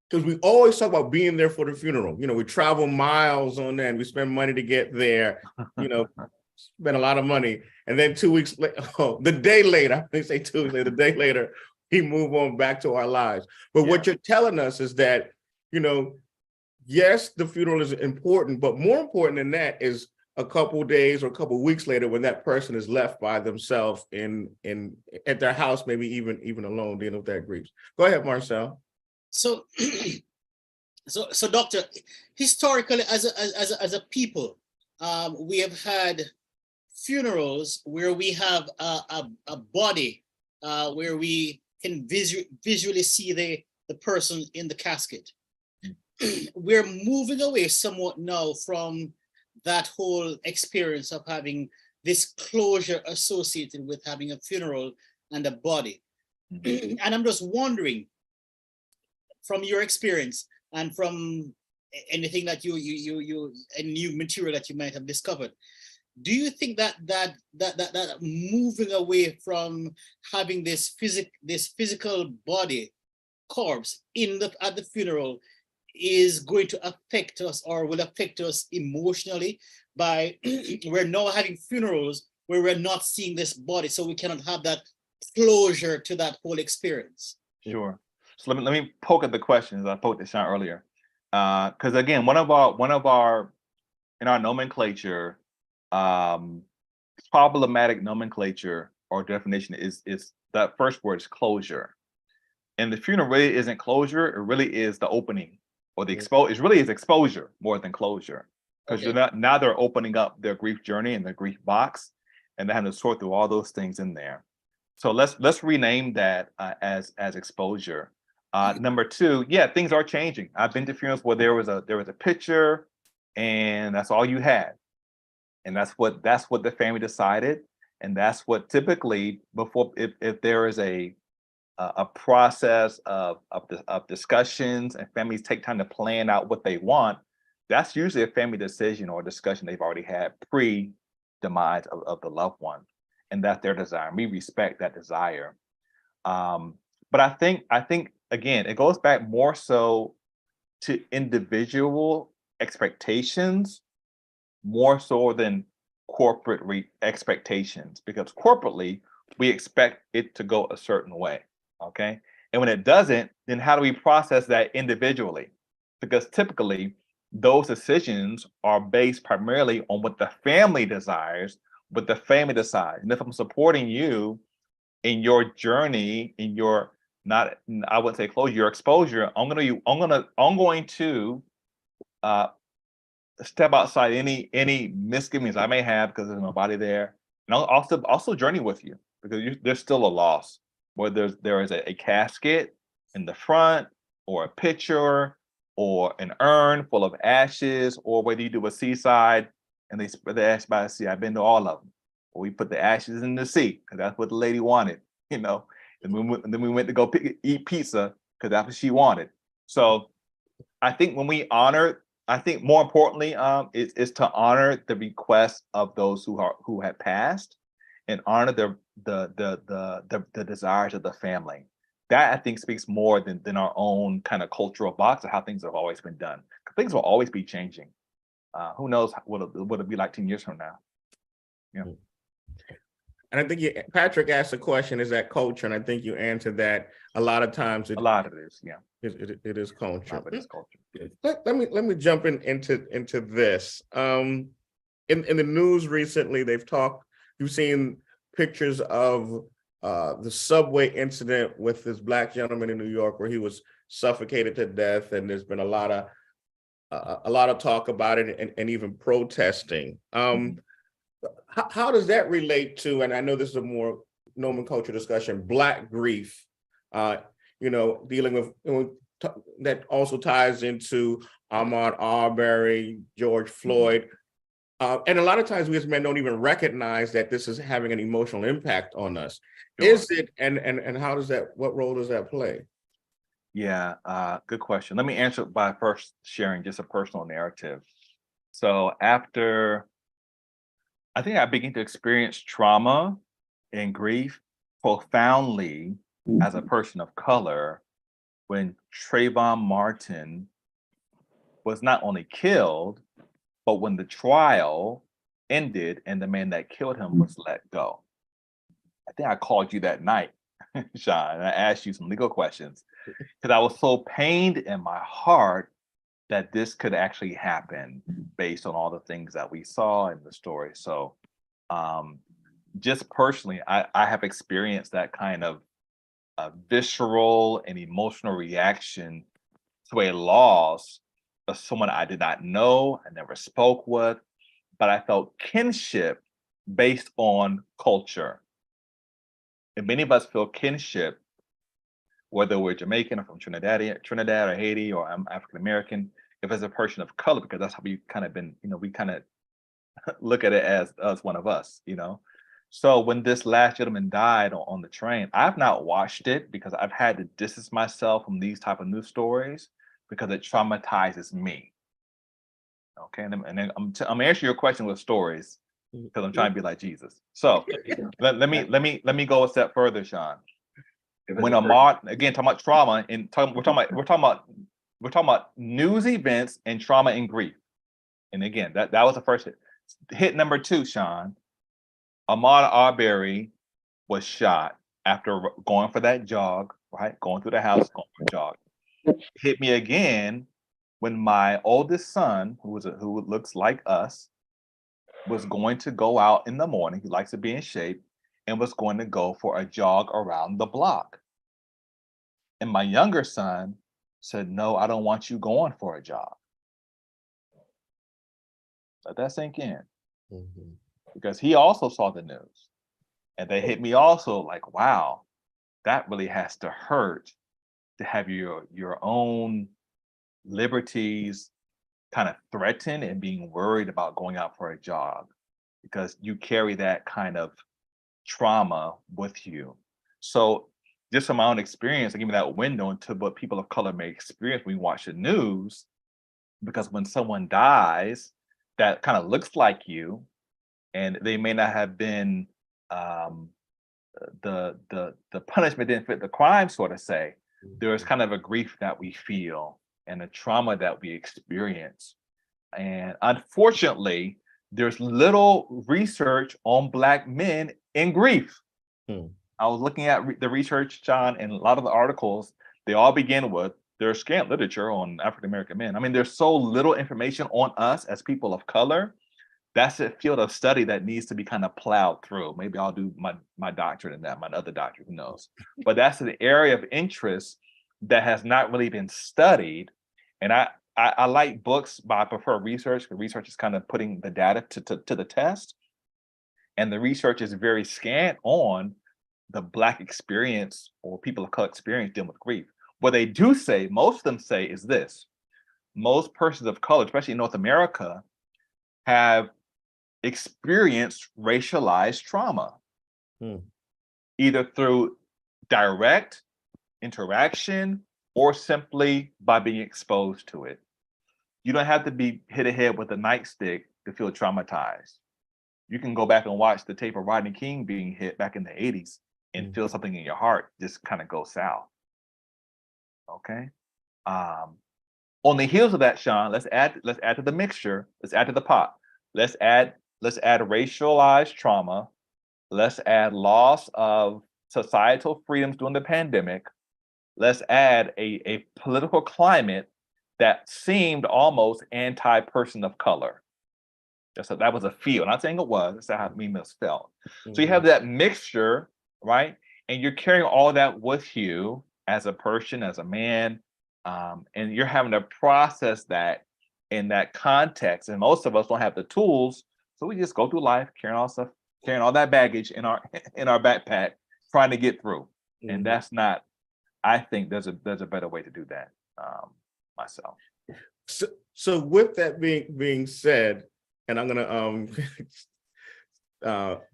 because we always talk about being there for the funeral. We travel miles on that and we spend money to get there, spend a lot of money. And then 2 weeks later, the day later, they say 2 weeks later, the day later, we move on back to our lives. But what you're telling us is that, yes, the funeral is important, but more important than that is a couple of days or a couple of weeks later when that person is left by themselves at their house, maybe even alone, dealing with that grief. Go ahead, Marcel. So, so Doctor, historically, as a people, we have had funerals where we have a body where we can visually see the person in the casket. We're moving away somewhat now from that whole experience of having this closure associated with having a funeral and a body. And I'm just wondering, from your experience and from anything that you new material that you might have discovered, do you think that moving away from having this physical body corpse at the funeral is going to affect us or will affect us emotionally by we're now having funerals where we're not seeing this body, so we cannot have that closure to that whole experience? Sure. So let me poke at the questions I poked at Sean earlier. Because again, one of our in our nomenclature, problematic nomenclature or definition is that first word is closure. And the funeral really isn't closure, it really is the opening or the it really is exposure more than closure. Because Okay. you're now they're opening up their grief journey and their grief box, and they're having to sort through all those things in there. So let's rename that as exposure. Number two, yeah, things are changing. I've been to funerals where there was a picture, and that's all you had, and that's what the family decided, and that's what typically before if there is a process of discussions and families take time to plan out what they want, that's usually a family decision or discussion they've already had pre demise of the loved one, and that's their desire. We respect that desire. But I think again, it goes back more so to individual expectations more so than corporate expectations, because corporately we expect it to go a certain way. Okay. And when it doesn't, then how do we process that individually? Because typically those decisions are based primarily on what the family desires, what the family decides. And if I'm supporting you in your journey, in your not, I wouldn't say closure, your exposure, I'm going to step outside any misgivings I may have because there's nobody there, and I'll also journey with you because there's still a loss. Whether there is a casket in the front, or a pitcher, or an urn full of ashes, or whether you do a seaside and they spread the ashes by the sea. I've been to all of them. Or we put the ashes in the sea because that's what the lady wanted, you know. And then we went to go eat pizza because that's what she wanted. So I think when we honor, I think more importantly, is to honor the requests of those who had passed, and honor the desires of the family. That I think speaks more than our own kind of cultural box of how things have always been done. Things will always be changing. Who knows what it'll be like 10 years from now? Yeah. And I think Patrick asked the question, is that culture? And I think you answered that a lot of times. A lot of it is, yeah. It is culture. A lot of it is culture. Let me jump into this. In the news recently, you've seen pictures of the subway incident with this Black gentleman in New York where he was suffocated to death, and there's been a lot of talk about it and even protesting. How does that relate to, and I know this is a more nomenclature discussion, Black grief, dealing with, that also ties into Ahmaud Arbery, George Floyd. And a lot of times we as men don't even recognize that this is having an emotional impact on us. Sure. Is it, and how does what role does that play? Yeah, good question. Let me answer by first sharing just a personal narrative. So after, I think I began to experience trauma and grief profoundly as a person of color when Trayvon Martin was not only killed, but when the trial ended and the man that killed him was let go. I think I called you that night, Sean, and I asked you some legal questions because I was so pained in my heart that this could actually happen based on all the things that we saw in the story. So just personally, I have experienced that kind of visceral and emotional reaction to a loss of someone I did not know, I never spoke with, but I felt kinship based on culture. And many of us feel kinship, whether we're Jamaican or from Trinidad or Haiti, or I'm African American, if it's a person of color, because that's how we kind of been, we kind of look at it as one of us, So when this last gentleman died on the train, I've not watched it because I've had to distance myself from these type of news stories because it traumatizes me. Okay, and then I'm answering your question with stories because I'm trying to be like Jesus. So let me go a step further, Sean. When Ahmaud, again, talking about trauma, and we're talking about news events and trauma and grief. And again, that was the first hit. Hit number 2, Sean. Ahmaud Arbery was shot after going for that jog, right? Going through the house, going for a jog. Hit me again when my oldest son, who looks like us, was going to go out in the morning. He likes to be in shape and was going to go for a jog around the block. And my younger son said, "No, I don't want you going for a jog." Let that sink in, because he also saw the news, and they hit me also like, wow, that really has to hurt to have your own liberties kind of threatened and being worried about going out for a jog, because you carry that kind of trauma with you. So just from my own experience, I give me that window into what people of color may experience when we watch the news, because when someone dies that kind of looks like you, and they may not have been the punishment didn't fit the crime, sort of say, there is kind of a grief that we feel and a trauma that we experience. And unfortunately, there's little research on Black men in grief. I was looking at the research, John, and a lot of the articles, they all begin with there's scant literature on African American men. I mean, there's so little information on us as people of color. That's a field of study that needs to be kind of plowed through. Maybe I'll do my doctorate in that, my other doctorate, who knows? But that's an area of interest that has not really been studied. And I like books, but I prefer research, because research is kind of putting the data to the test. And the research is very scant on the Black experience or people of color experience dealing with grief. What they do say, most of them say, is this: most persons of color, especially in North America, have experienced racialized trauma, either through direct interaction or simply by being exposed to it. You don't have to be hit ahead with a nightstick to feel traumatized. You can go back and watch the tape of Rodney King being hit back in the 80s and feel something in your heart just kind of go south. Okay. On the heels of that, Sean, let's add to the mixture. Let's add to the pot. Let's add racialized trauma. Let's add loss of societal freedoms during the pandemic. Let's add a political climate that seemed almost anti-person of color. That was a feel. I'm not saying it was. That's how me felt. So you have that mixture, right? And you're carrying all that with you as a person, as a man, and you're having to process that in that context. And most of us don't have the tools, so we just go through life carrying all that baggage in our backpack, trying to get through. And that's not. I think there's a better way to do that. Myself. So with that being said, and I'm gonna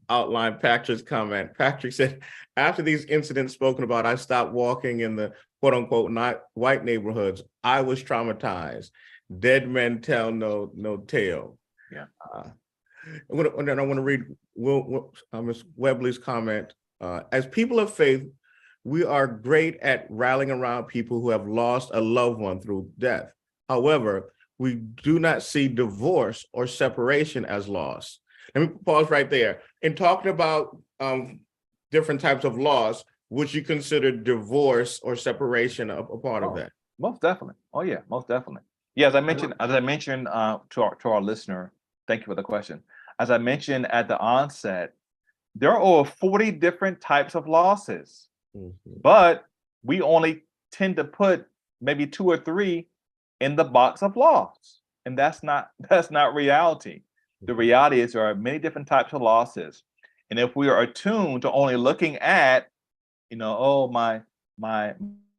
outline Patrick's comment. Patrick said, after these incidents spoken about, I stopped walking in the quote unquote not white neighborhoods. I was traumatized. Dead men tell no tale. Yeah. And then I want to read Ms. Webley's comment. As people of faith, we are great at rallying around people who have lost a loved one through death. However, we do not see divorce or separation as loss. Let me pause right there. In talking about different types of loss, would you consider divorce or separation a part of that? Most definitely. Oh yeah, most definitely. Yeah, as I mentioned to our listener, thank you for the question. As I mentioned at the onset, there are over 40 different types of losses, but we only tend to put maybe 2 or 3 in the box of loss, and that's not reality. The reality is there are many different types of losses, and if we are attuned to only looking at, oh, my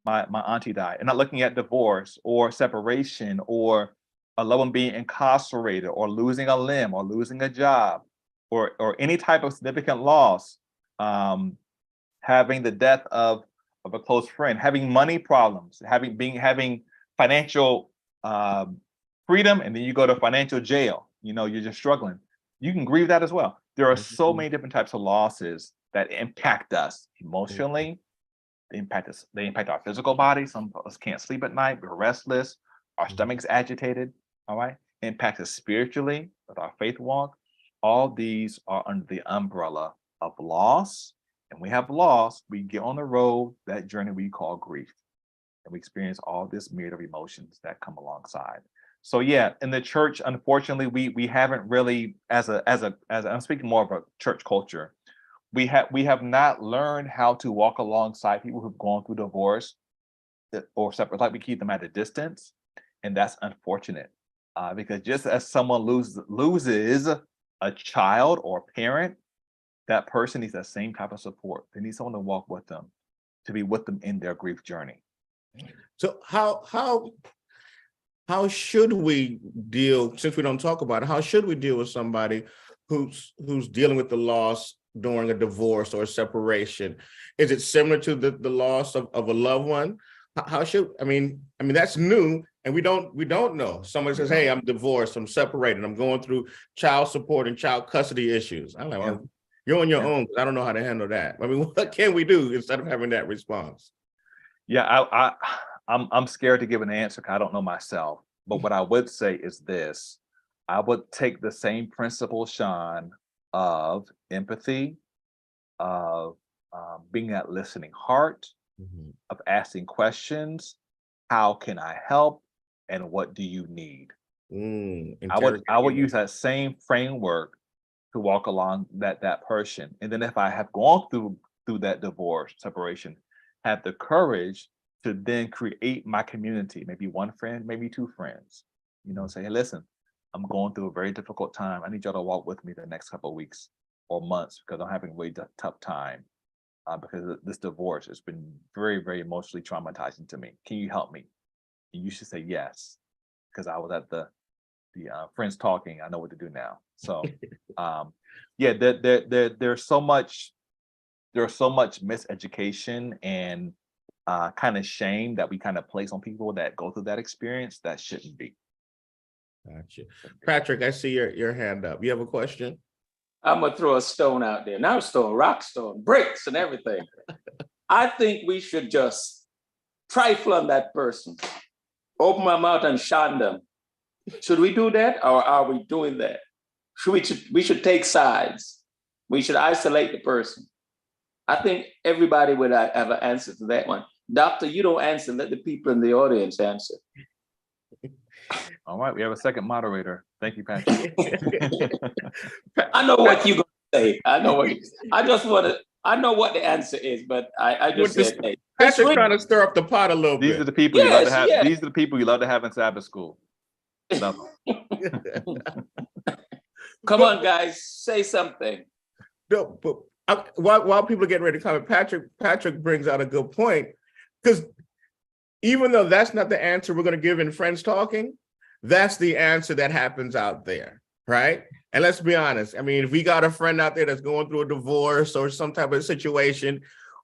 auntie died, and not looking at divorce or separation or a loved one being incarcerated or losing a limb or losing a job or any type of significant loss, having the death of a close friend, having money problems, having financial freedom, and then you go to financial jail, you're just struggling. You can grieve that as well. There are so many different types of losses that impact us emotionally. They impact our physical body. Some of us can't sleep at night. We're restless. Our stomach's agitated. All right. It impacts us spiritually with our faith walk. All these are under the umbrella of loss. and we have loss, we get on the road, that journey we call grief. And we experience all this myriad of emotions that come alongside. So yeah, in the church, unfortunately, we haven't really, as I'm speaking more of a church culture, we have not learned how to walk alongside people who've gone through divorce or separate, like we keep them at a distance. And that's unfortunate. Because just as someone loses a child or parent, that person needs that same type of support. They need someone to walk with them, to be with them in their grief journey. So how should we deal, since we don't talk about it, how should we deal with somebody who's dealing with the loss during a divorce or a separation? Is it similar to the loss of a loved one? How should, I mean, that's new, and we don't know. Someone says, hey, I'm divorced, I'm separated, I'm going through child support and child custody issues. I'm like, well, you're on your own. I don't know how to handle that. I mean, what can we do instead of having that response? Yeah, I'm scared to give an answer because I don't know myself. But what I would say is this: I would take the same principle, Sean, of empathy, of being that listening heart, of asking questions. How can I help? And what do you need? I would use that same framework to walk along that person. And then if I have gone through that divorce, separation, have the courage to then create my community, maybe one friend, maybe two friends, say, hey, listen, I'm going through a very difficult time. I need y'all to walk with me the next couple of weeks or months because I'm having a really tough time because of this divorce has been very, very emotionally traumatizing to me. Can you help me? And you should say yes, because I was at the friends talking. I know what to do now. So yeah, there's so much miseducation and kind of shame that we kind of place on people that go through that experience that shouldn't be. Gotcha. Patrick, I see your hand up. You have a question? I'm gonna throw a stone out there. Not a stone, rock stone, bricks and everything. I think we should just trifle on that person. Open my mouth and shun them. Should we do that, or are we doing that? We should take sides. We should isolate the person. I think everybody would have an answer to that one. Doctor, you don't answer. Let the people in the audience answer. All right, we have a second moderator. Thank you, Patrick. I know what you're gonna say. I know what the answer is, but I just said, hey, Patrick's trying to stir up the pot a little bit. These are the people you love to have. These are the people you love to have in Sabbath school. Love them. Come on, guys, say something. No, but while people are getting ready to comment, Patrick brings out a good point, because even though that's not the answer we're going to give in Friends Talking, that's the answer that happens out there, right? And let's be honest. I mean, if we got a friend out there that's going through a divorce or some type of situation,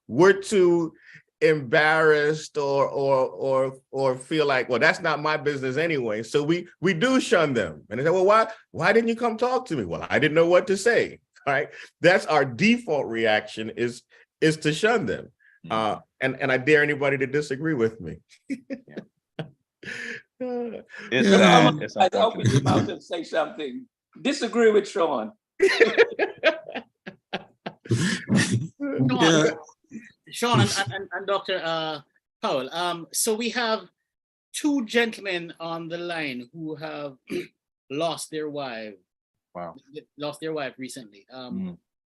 we're too embarrassed or feel like, well, that's not my business anyway. So we do shun them. And they say, well, why didn't you come talk to me? Well, I didn't know what to say. Right? That's our default reaction is to shun them. And I dare anybody to disagree with me. It's sad. It's unfortunate. Open your mouth and say something. Disagree with Sean. Sean and Dr. Powell. So we have two gentlemen on the line who have lost their wife. Wow. Lost their wife recently.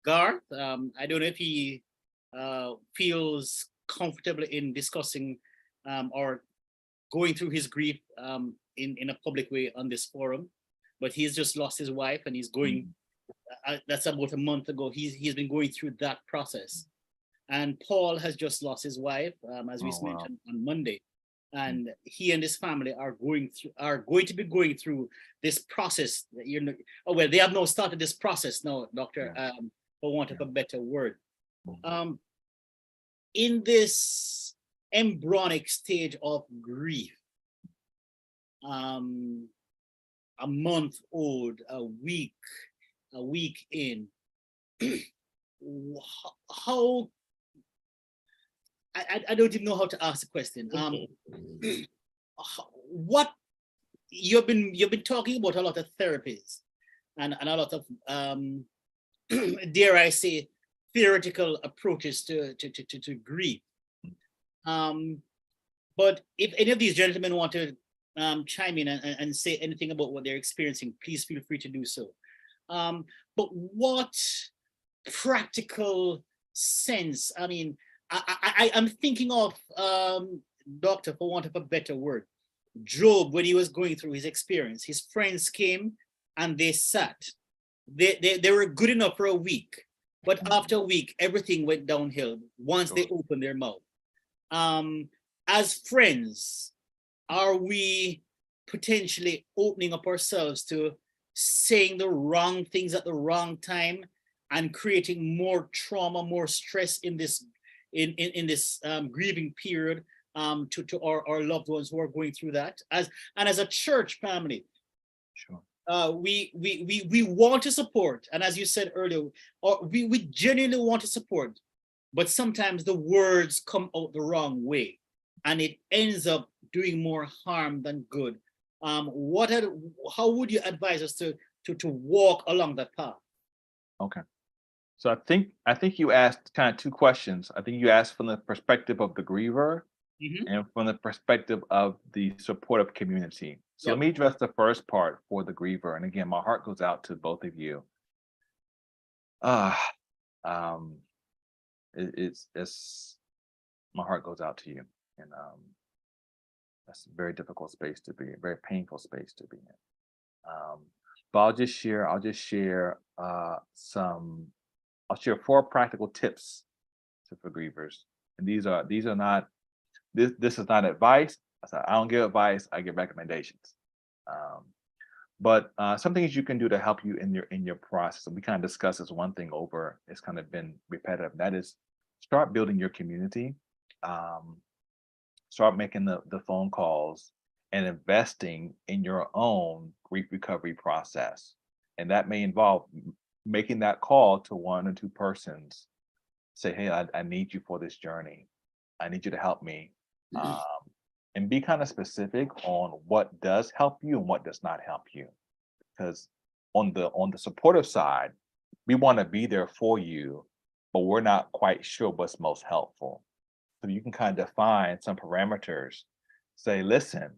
Garth, I don't know if he feels comfortable in discussing or going through his grief in a public way on this forum, but he's just lost his wife and he's going, that's about a month ago, he's been going through that process. And Paul has just lost his wife, as we mentioned on Monday. And he and his family are going to be going through this process. They have now started this process now, Doctor, for want of a better word. In this embryonic stage of grief, a month old, a week in, how I don't even know how to ask the question. What you've been talking about a lot of therapies and a lot of dare I say theoretical approaches to grief. But if any of these gentlemen want to chime in and say anything about what they're experiencing, please feel free to do so. But what practical sense, I mean, I'm thinking of, Doctor, for want of a better word, Job, when he was going through his experience, his friends came and they sat. They were good enough for a week, but after a week, everything went downhill once they opened their mouth. As friends, are we potentially opening up ourselves to saying the wrong things at the wrong time and creating more trauma, more stress in this grieving period to our loved ones who are going through that? As a church family, Sure. We want to support, and as you said earlier, we genuinely want to support, but sometimes the words come out the wrong way, and it ends up doing more harm than good. How would you advise us to walk along that path? Okay. So I think you asked kind of two questions. I think you asked from the perspective of the griever and from the perspective of the supportive community. So let me address the first part for the griever. And again, my heart goes out to both of you. It's my heart goes out to you, and that's a very difficult space to be, a very painful space to be in. But I'll just share I'll share 4 practical tips for grievers. And these are not, this is not advice. I don't give advice, I give recommendations. But some things you can do to help you in your process. And we kind of discussed this one thing over, it's kind of been repetitive. That is, start building your community. Start making the phone calls and investing in your own grief recovery process. And that may involve making that call to 1 or 2 persons. Say, hey, I need you for this journey. I need you to help me. And be kind of specific on what does help you and what does not help you. Because on the supportive side, we want to be there for you, but we're not quite sure what's most helpful. So you can kind of define some parameters. Say, listen,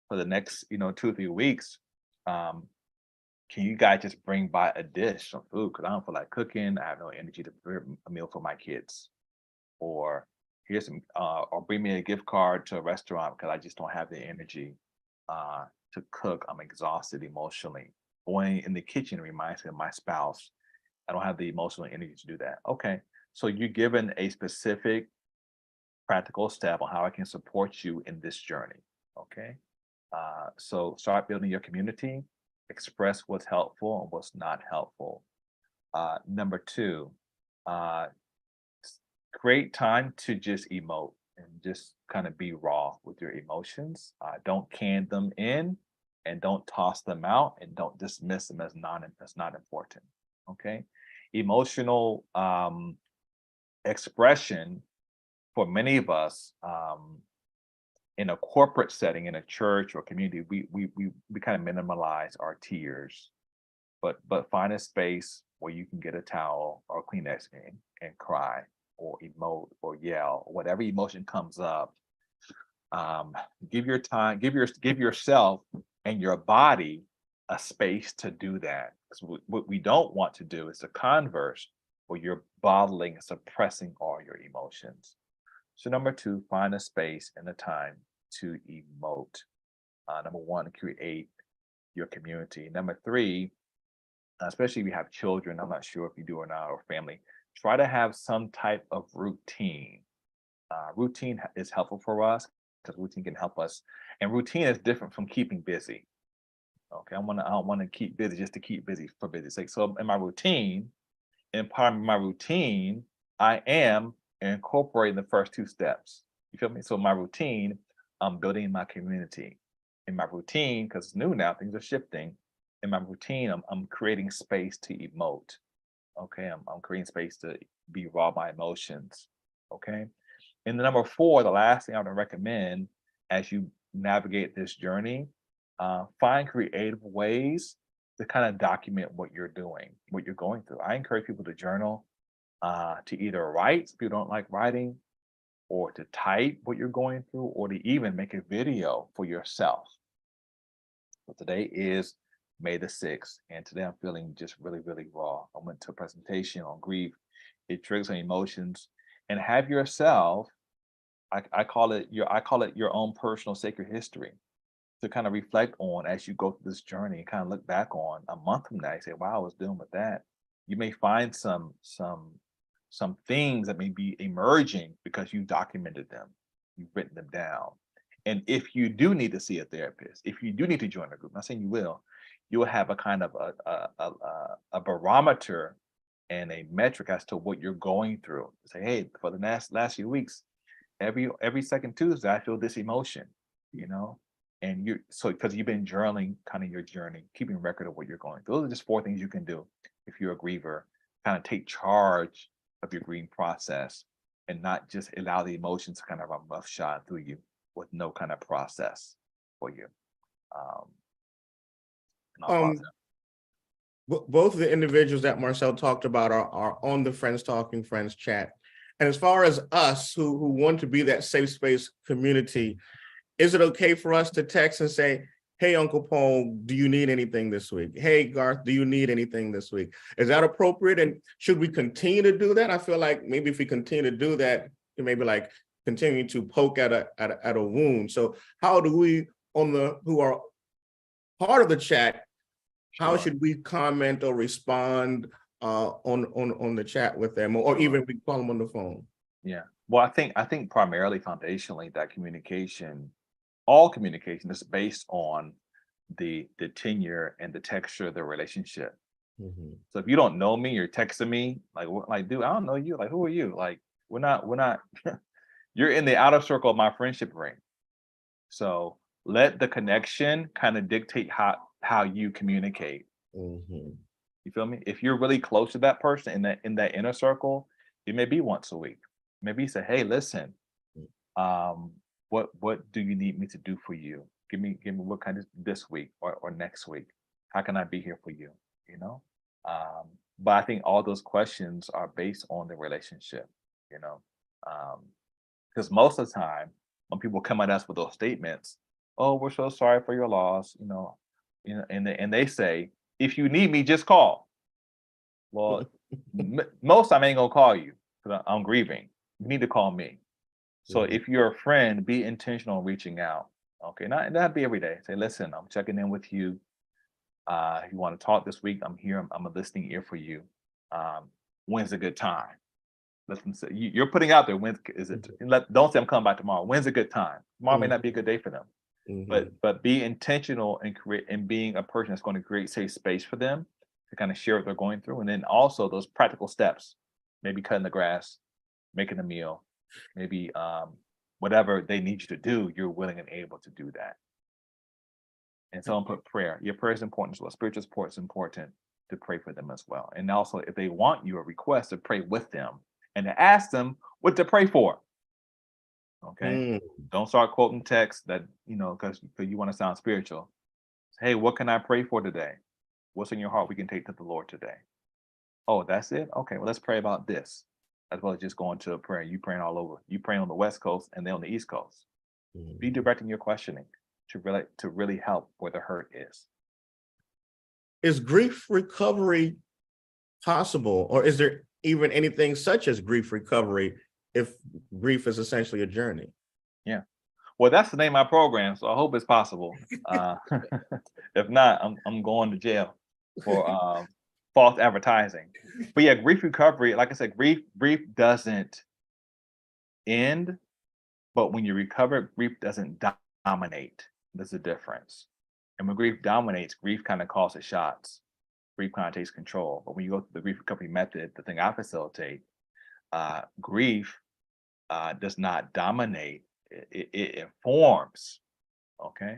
for the next 2 or 3 weeks, can you guys just bring by a dish of food? Because I don't feel like cooking. I have no energy to prepare a meal for my kids. Or here's some, or bring me a gift card to a restaurant because I just don't have the energy to cook. I'm exhausted emotionally. Going in the kitchen reminds me of my spouse. I don't have the emotional energy to do that. Okay, so you're given a specific practical step on how I can support you in this journey. Okay, so start building your community. Express what's helpful and what's not helpful. Number 2, great time to just emote and just kind of be raw with your emotions. Don't can them in, and don't toss them out, and don't dismiss them as not important. Okay, emotional expression for many of us in a corporate setting, in a church or community, we kind of minimalize our tears, but find a space where you can get a towel or Kleenex and cry or emote or yell, or whatever emotion comes up. Give your time, give yourself and your body a space to do that. Because what we don't want to do is the converse, where you're bottling and suppressing all your emotions. So number 2, find a space and a time to emote. Number 1, create your community. Number 3, especially if you have children, I'm not sure if you do or not, or family, try to have some type of routine. Routine is helpful for us because routine can help us. And routine is different from keeping busy. Okay, I don't want to keep busy just to keep busy for busy's sake. So in my routine, part of my routine, I am incorporating the first 2 steps. You feel me? So my routine, I'm building my community. In my routine, because it's new now, things are shifting. In my routine, I'm creating space to emote. Okay, I'm creating space to be raw my emotions. Okay. And the number 4, the last thing I would recommend as you navigate this journey, find creative ways to kind of document what you're doing, what you're going through. I encourage people to journal. to either write if you don't like writing, or to type what you're going through, or to even make a video for yourself. So today is May the 6th, and today I'm feeling just really, really raw. I went to a presentation on grief. It triggers some emotions, and have yourself, I call it your own personal sacred history to kind of reflect on as you go through this journey and kind of look back on a month from now and say, wow, I was dealing with that. You may find some things that may be emerging because you documented them, you've written them down. And if you do need to see a therapist, if you do need to join a group, I'm not saying you will, you'll have a kind of a barometer and a metric as to what you're going through. Say, hey, for the last few weeks, every second Tuesday, I feel this emotion, you know, and because you've been journaling kind of your journey, keeping record of what you're going through. Those are just 4 things you can do if you're a griever. Kind of take charge of your grieving process and not just allow the emotions to kind of run roughshod through you with no kind of process for you. And I'll pause there. Both of the individuals that Marcel talked about are on the Friends Talking Friends chat. And as far as us who want to be that safe space community, is it okay for us to text and say, hey, Uncle Paul, do you need anything this week? Hey, Garth, do you need anything this week? Is that appropriate? And should we continue to do that? I feel like maybe if we continue to do that, it may be like continuing to poke at a wound. So how do we, who are part of the chat, how should we comment or respond on the chat with them, or even we call them on the phone? Yeah. Well, I think primarily foundationally that all communication is based on the tenure and the texture of the relationship. Mm-hmm. So if you don't know me, you're texting me like, dude, I don't know you. Like, who are you? Like, we're not. You're in the outer circle of my friendship ring. So let the connection kind of dictate how you communicate. Mm-hmm. You feel me? If you're really close to that person in that inner circle, it may be once a week. Maybe you say, hey, listen, what do you need me to do for you? Give me what kind of this week or next week. How can I be here for you? You know? But I think all those questions are based on the relationship, you know. Because most of the time when people come at us with those statements, oh, we're so sorry for your loss, and they say, if you need me, just call. Well, most time I ain't gonna call you because I'm grieving. You need to call me. So if you're a friend, be intentional in reaching out. Okay, not be every day. Say, listen, I'm checking in with you. If you want to talk this week, I'm here. I'm a listening ear for you. When's a good time? Let them say you're putting out there. When is it? Don't say I'm coming by tomorrow. When's a good time? Tomorrow may not be a good day for them. But be intentional and being a person that's going to create safe space for them to kind of share what they're going through, and then also those practical steps, maybe cutting the grass, making a meal, maybe whatever they need you to do, you're willing and able to do that. And someone put prayer. Your prayer is important as well. Spiritual support is important to pray for them as well. And also, if they want you a request, to pray with them and to ask them what to pray for. Okay. Don't start quoting texts that, because you want to sound spiritual. Hey, what can I pray for today? What's in your heart we can take to the Lord today? Oh, that's it? Okay, well, let's pray about this. As well as just going to a prayer. You praying all over. You praying on the West Coast and then on the East Coast. Be directing your questioning to really help where the hurt is. Is grief recovery possible, or is there even anything such as grief recovery if grief is essentially a journey? Yeah. Well, that's the name of my program, so I hope it's possible. If not, I'm going to jail for false advertising. But yeah, grief recovery, like I said, grief doesn't end, but when you recover, grief doesn't dominate. There's a difference. And when grief dominates, grief kind of calls the shots. Grief kind of takes control. But when you go through the grief recovery method, the thing I facilitate, grief does not dominate. It informs. Okay.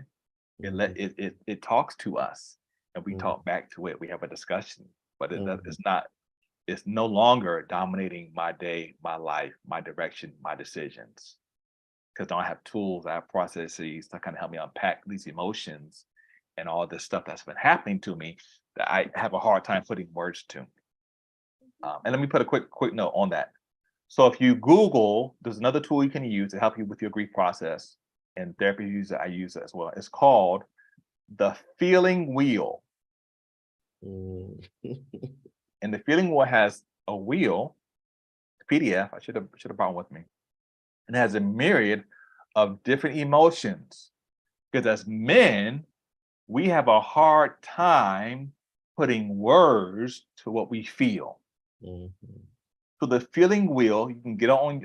It talks to us, and we talk back to it. We have a discussion, but it's no longer dominating my day, my life, my direction, my decisions. Because now I have tools, I have processes to kind of help me unpack these emotions and all this stuff that's been happening to me that I have a hard time putting words to. And let me put a quick note on that. So if you Google, there's another tool you can use to help you with your grief process, and therapists use it. I use it as well. It's called the feeling wheel. Mm. And the feeling wheel has a wheel, PDF. I should have brought one with me. And it has a myriad of different emotions. Because as men, we have a hard time putting words to what we feel. Mhm. So the feeling wheel, you can get on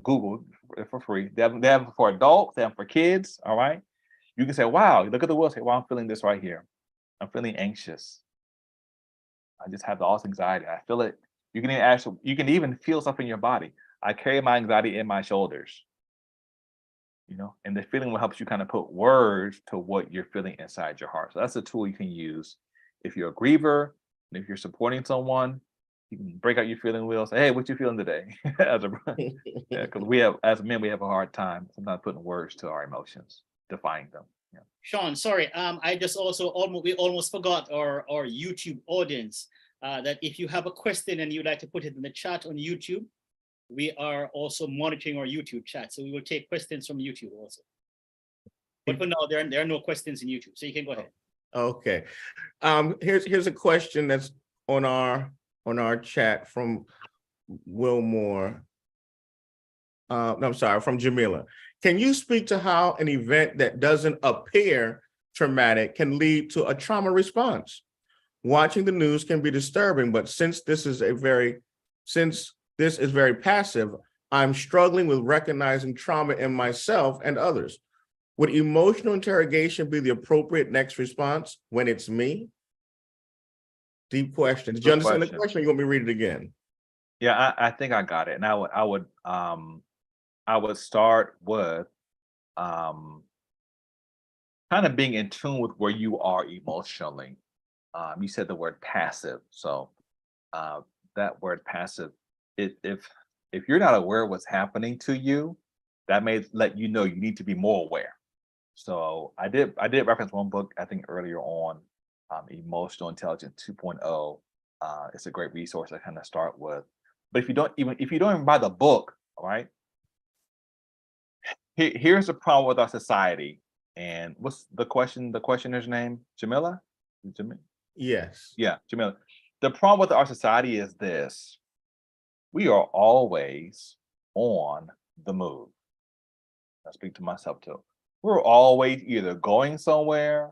Google for free. They have them for adults, they have them for kids. All right. You can say, wow, look at the wheel, say, well, I'm feeling this right here. I'm feeling anxious. I just have all this anxiety. I feel it. You can even feel stuff in your body. I carry my anxiety in my shoulders. And the feeling will help you kind of put words to what you're feeling inside your heart. So that's a tool you can use if you're a griever, and if you're supporting someone. You can break out your feeling wheel. Say, hey, what you feeling today? Because as men, we have a hard time sometimes putting words to our emotions, defining them. Yeah. Sean, sorry. I just also we almost forgot our YouTube audience, that if you have a question and you'd like to put it in the chat on YouTube, we are also monitoring our YouTube chat. So we will take questions from YouTube also. But for now, there are no questions in YouTube. So you can go ahead. Okay. Here's a question that's on our chat from Wilmore. No, I'm sorry, from Jamila. Can you speak to how an event that doesn't appear traumatic can lead to a trauma response? Watching the news can be disturbing, but since this is very passive, I'm struggling with recognizing trauma in myself and others. Would emotional interrogation be the appropriate next response when it's me? Deep question. Did you understand the question? Or you want me to read it again? Yeah, I think I got it. And I would start with kind of being in tune with where you are emotionally. You said the word passive. So that word passive, if you're not aware of what's happening to you, that may let you know you need to be more aware. So I did reference one book, I think earlier on, Emotional Intelligence 2.0. It's a great resource to kind of start with. But if you don't even buy the book, all right, here's the problem with our society. And what's the question? The questioner's name? Jamila? Yes. Yeah, Jamila. The problem with our society is this: we are always on the move. I speak to myself too. We're always either going somewhere,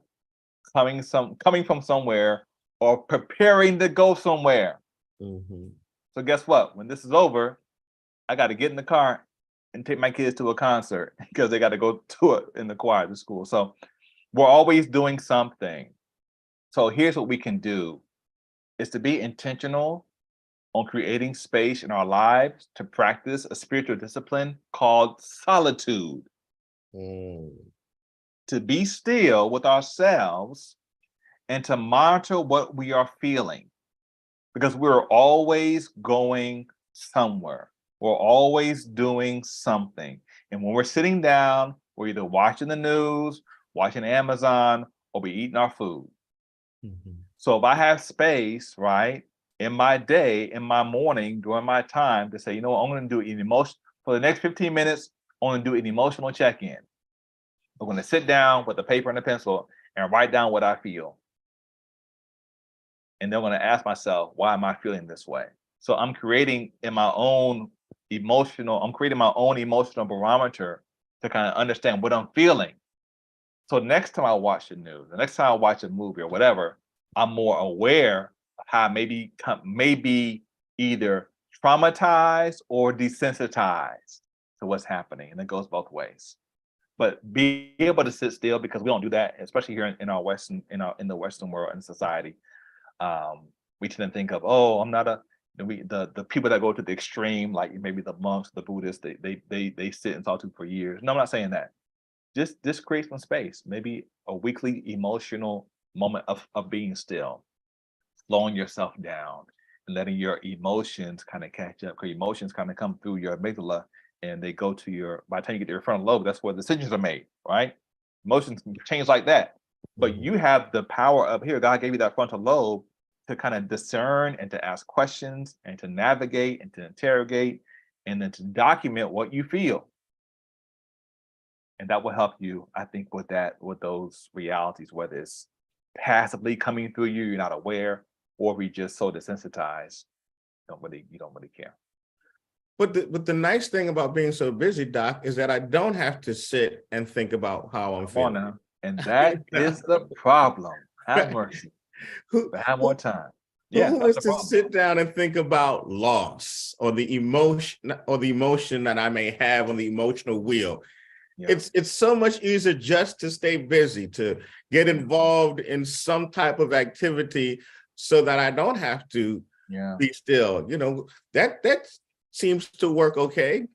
coming from somewhere, or preparing to go somewhere. Mm-hmm. So guess what? When this is over, I got to get in the car and take my kids to a concert because they got to go to it in the choir to school. So we're always doing something. So here's what we can do: is to be intentional on creating space in our lives to practice a spiritual discipline called solitude. To be still with ourselves and to monitor what we are feeling, because we're always going somewhere. We're always doing something. And when we're sitting down, we're either watching the news, watching Amazon, or we're eating our food. Mm-hmm. So if I have space, right, in my day, in my morning, during my time to say, you know what, I'm going to do an emotion for the next 15 minutes, I'm going to do an emotional check-in. I'm going to sit down with a paper and a pencil and write down what I feel. And then I'm going to ask myself, why am I feeling this way? So I'm creating my own emotional barometer to kind of understand what I'm feeling. So next time I watch the news, the next time I watch a movie or whatever, I'm more aware of how I may be either traumatized or desensitized to what's happening. And it goes both ways. But be able to sit still, because we don't do that, especially here in our in the Western world and society. We tend to think of, oh, I'm not the people that go to the extreme, like maybe the monks, the Buddhists, they sit in solitude for years. No, I'm not saying that. Just create some space, maybe a weekly emotional moment of being still, slowing yourself down and letting your emotions kind of catch up, because emotions kind of come through your amygdala and they go to by the time you get to your frontal lobe, that's where decisions are made, right? Emotions can change like that. But you have the power up here. God gave you that frontal lobe to kind of discern and to ask questions and to navigate and to interrogate and then to document what you feel. And that will help you, I think, with those realities, whether it's passively coming through you, you're not aware, or we just so desensitized, you don't really care. But the nice thing about being so busy, Doc, is that I don't have to sit and think about how I'm Come on feeling. now. And that is the problem. Have mercy. Have more time. Yeah, Who that's is the to problem. sit down and think about loss or the emotion that I may have on the emotional wheel? Yeah. It's so much easier just to stay busy, to get involved in some type of activity so that I don't have to be still. You know, that seems to work okay,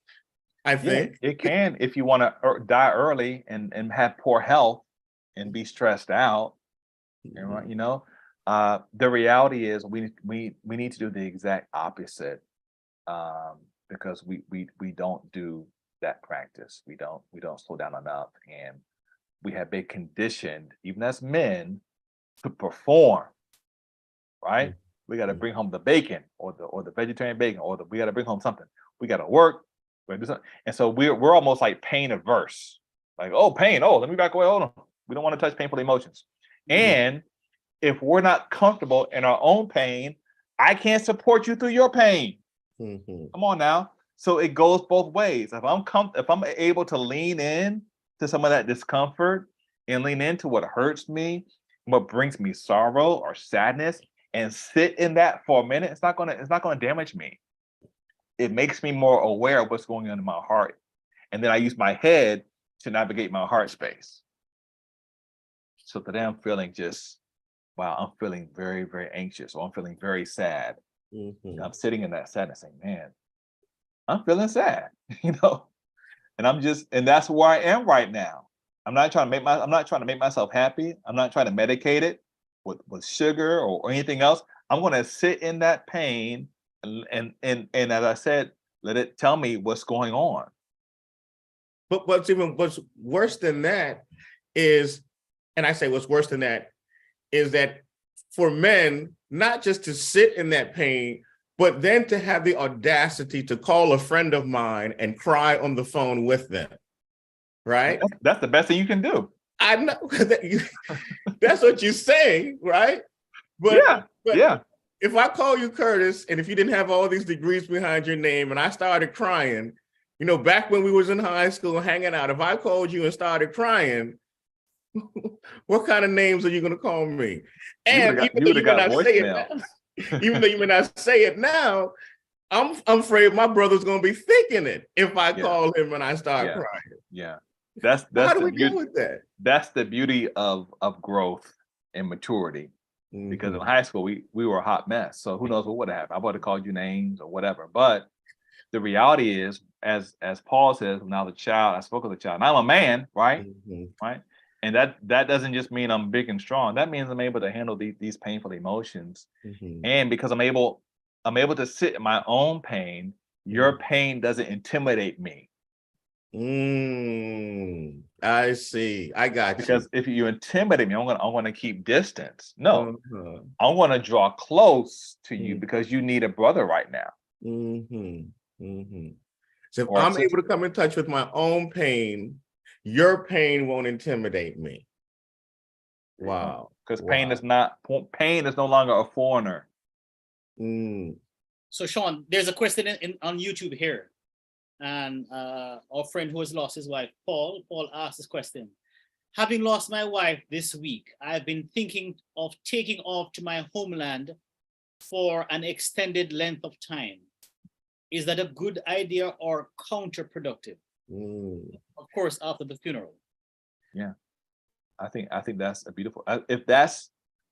I think. It can if you want to die early and have poor health and be stressed out. And, you know, the reality is we need to do the exact opposite, because we don't do that practice. We don't slow down enough, and we have been conditioned, even as men, to perform. Right? We got to bring home the bacon or the vegetarian bacon, or we got to bring home something. We got to work. We gotta do something. And so we're almost like pain averse. Like, oh, pain. Oh, let me back away. Hold on. We don't want to touch painful emotions. And if we're not comfortable in our own pain, I can't support you through your pain. Come on now. So it goes both ways. If I'm able to lean in to some of that discomfort and lean into what hurts me, what brings me sorrow or sadness, and sit in that for a minute, it's not gonna damage me. It makes me more aware of what's going on in my heart, and then I use my head to navigate my heart space. So today I'm feeling wow, I'm feeling very, very anxious, or I'm feeling very sad. I'm sitting in that sadness saying, man, I'm feeling sad, you know, and that's where I am right now. I'm not trying to make myself happy. I'm not trying to medicate it with sugar or anything else. I'm going to sit in that pain and as I said, let it tell me what's going on. But what's worse than that is, and I say what's worse than that is that for men, not just to sit in that pain, but then to have the audacity to call a friend of mine and cry on the phone with them, right? That's the best thing you can do. I know that's what you're saying, right? But if I call you Curtis, and if you didn't have all these degrees behind your name, and I started crying, you know, back when we was in high school hanging out, if I called you and started crying, what kind of names are you going to call me? And even though you may not say it now, even though you may not say it now, I'm afraid my brother's going to be thinking it if I call him and I start crying. Yeah. That's how do we deal with that? That's the beauty of growth and maturity. Because in high school we were a hot mess. So who knows what would have happened? I would have called you names or whatever. But the reality is, as Paul says, now the child, I spoke of the child. Now I'm a man, right? Right. And that doesn't just mean I'm big and strong. That means I'm able to handle these painful emotions. And because I'm able to sit in my own pain, your pain doesn't intimidate me. I see. I got you. Because if you intimidate me, I'm gonna keep distance. No, I'm gonna draw close to you because you need a brother right now. So if I'm able to come in touch with my own pain, your pain won't intimidate me. Wow. Because pain is no longer a foreigner. So Sean, there's a question on YouTube here. And our friend who has lost his wife, Paul asked this question. Having lost my wife this week, I've been thinking of taking off to my homeland for an extended length of time. Is that a good idea or counterproductive? Of course, after the funeral. Yeah, I think that's a beautiful. If that's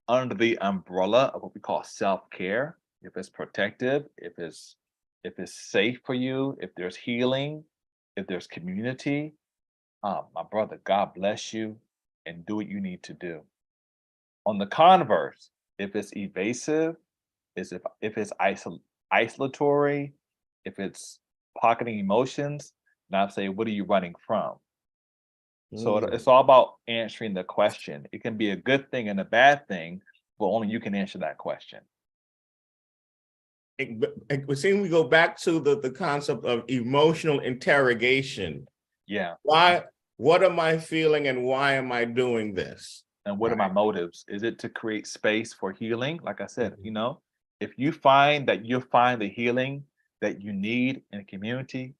under the umbrella of what we call self-care, if it's protective, if it's safe for you, if there's healing, if there's community, my brother, God bless you, and do what you need to do. On the converse, if it's evasive, if it's isolatory, if it's pocketing emotions, now say, what are you running from? So it's all about answering the question. It can be a good thing and a bad thing, Well, only you can answer that question. It would seem we go back to the concept of emotional interrogation. Yeah. Why? What am I feeling, and why am I doing this? And what are my Right. motives? Is it to create space for healing? Like I said, Mhm. you know, if you find that you'll find the healing that you need in a community,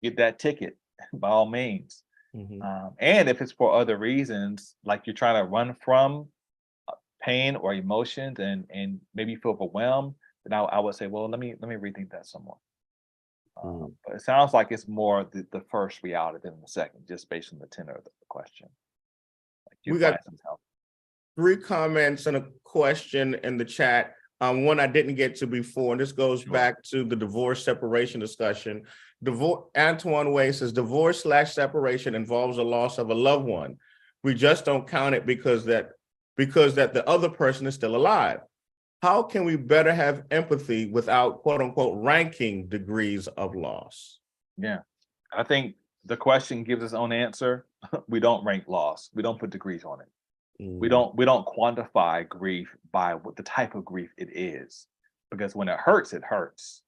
get that ticket by all means. Mhm. And if it's for other reasons, like you're trying to run from pain or emotions and maybe you feel overwhelmed, then I would say, well, let me rethink that some more. But it sounds like it's more the first reality than the second, just based on the tenor of the question. Like you We got find some help. 3 comments and a question in the chat. One I didn't get to before, and this goes Sure. back to the divorce separation discussion. Antoine Way says divorce/separation involves the loss of a loved one. We just don't count it because that the other person is still alive. How can we better have empathy without quote unquote ranking degrees of loss? Yeah. I think the question gives its own answer. We don't rank loss. We don't put degrees on it. We don't quantify grief by what the type of grief it is. Because when it hurts, it hurts.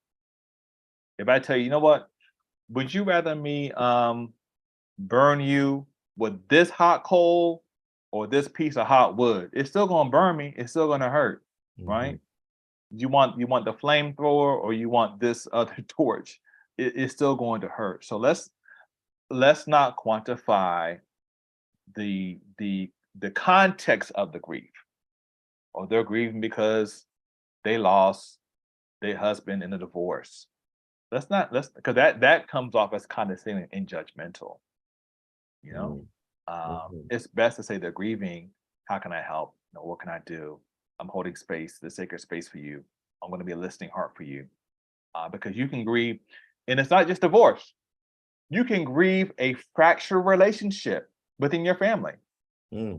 If I tell you, you know what, would you rather me burn you with this hot coal or this piece of hot wood? It's still gonna burn me, it's still gonna hurt, right? You want the flamethrower or you want this other torch? It's still going to hurt. So let's not quantify the context of the grief. Or they're grieving because they lost their husband in a divorce. Let's because that comes off as condescending and judgmental. You know, it's best to say they're grieving. How can I help? You know, what can I do? I'm holding space, the sacred space for you. I'm going to be a listening heart for you, because you can grieve, and it's not just divorce. You can grieve a fractured relationship within your family. Yeah,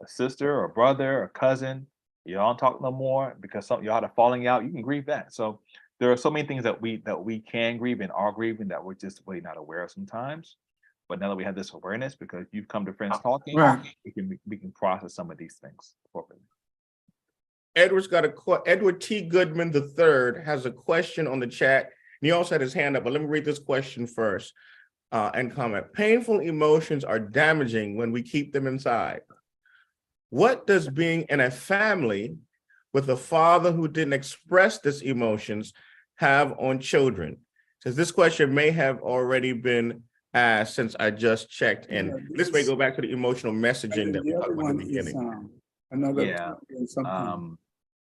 a sister or brother or cousin, you don't talk no more because y'all had a falling out. You can grieve that. So there are so many things that we can grieve and are grieving that we're just really not aware of sometimes. But now that we have this awareness, because you've come to Friends Talking, Right. we can process some of these things appropriately. Edward T. Goodman III has a question on the chat. And he also had his hand up, but let me read this question first and comment. Painful emotions are damaging when we keep them inside. What does being in a family with a father who didn't express these emotions have on children? Says this question may have already been asked since I just checked in. Yeah, This may go back to the emotional messaging that we the talked other about in one the is beginning. another Yeah. something.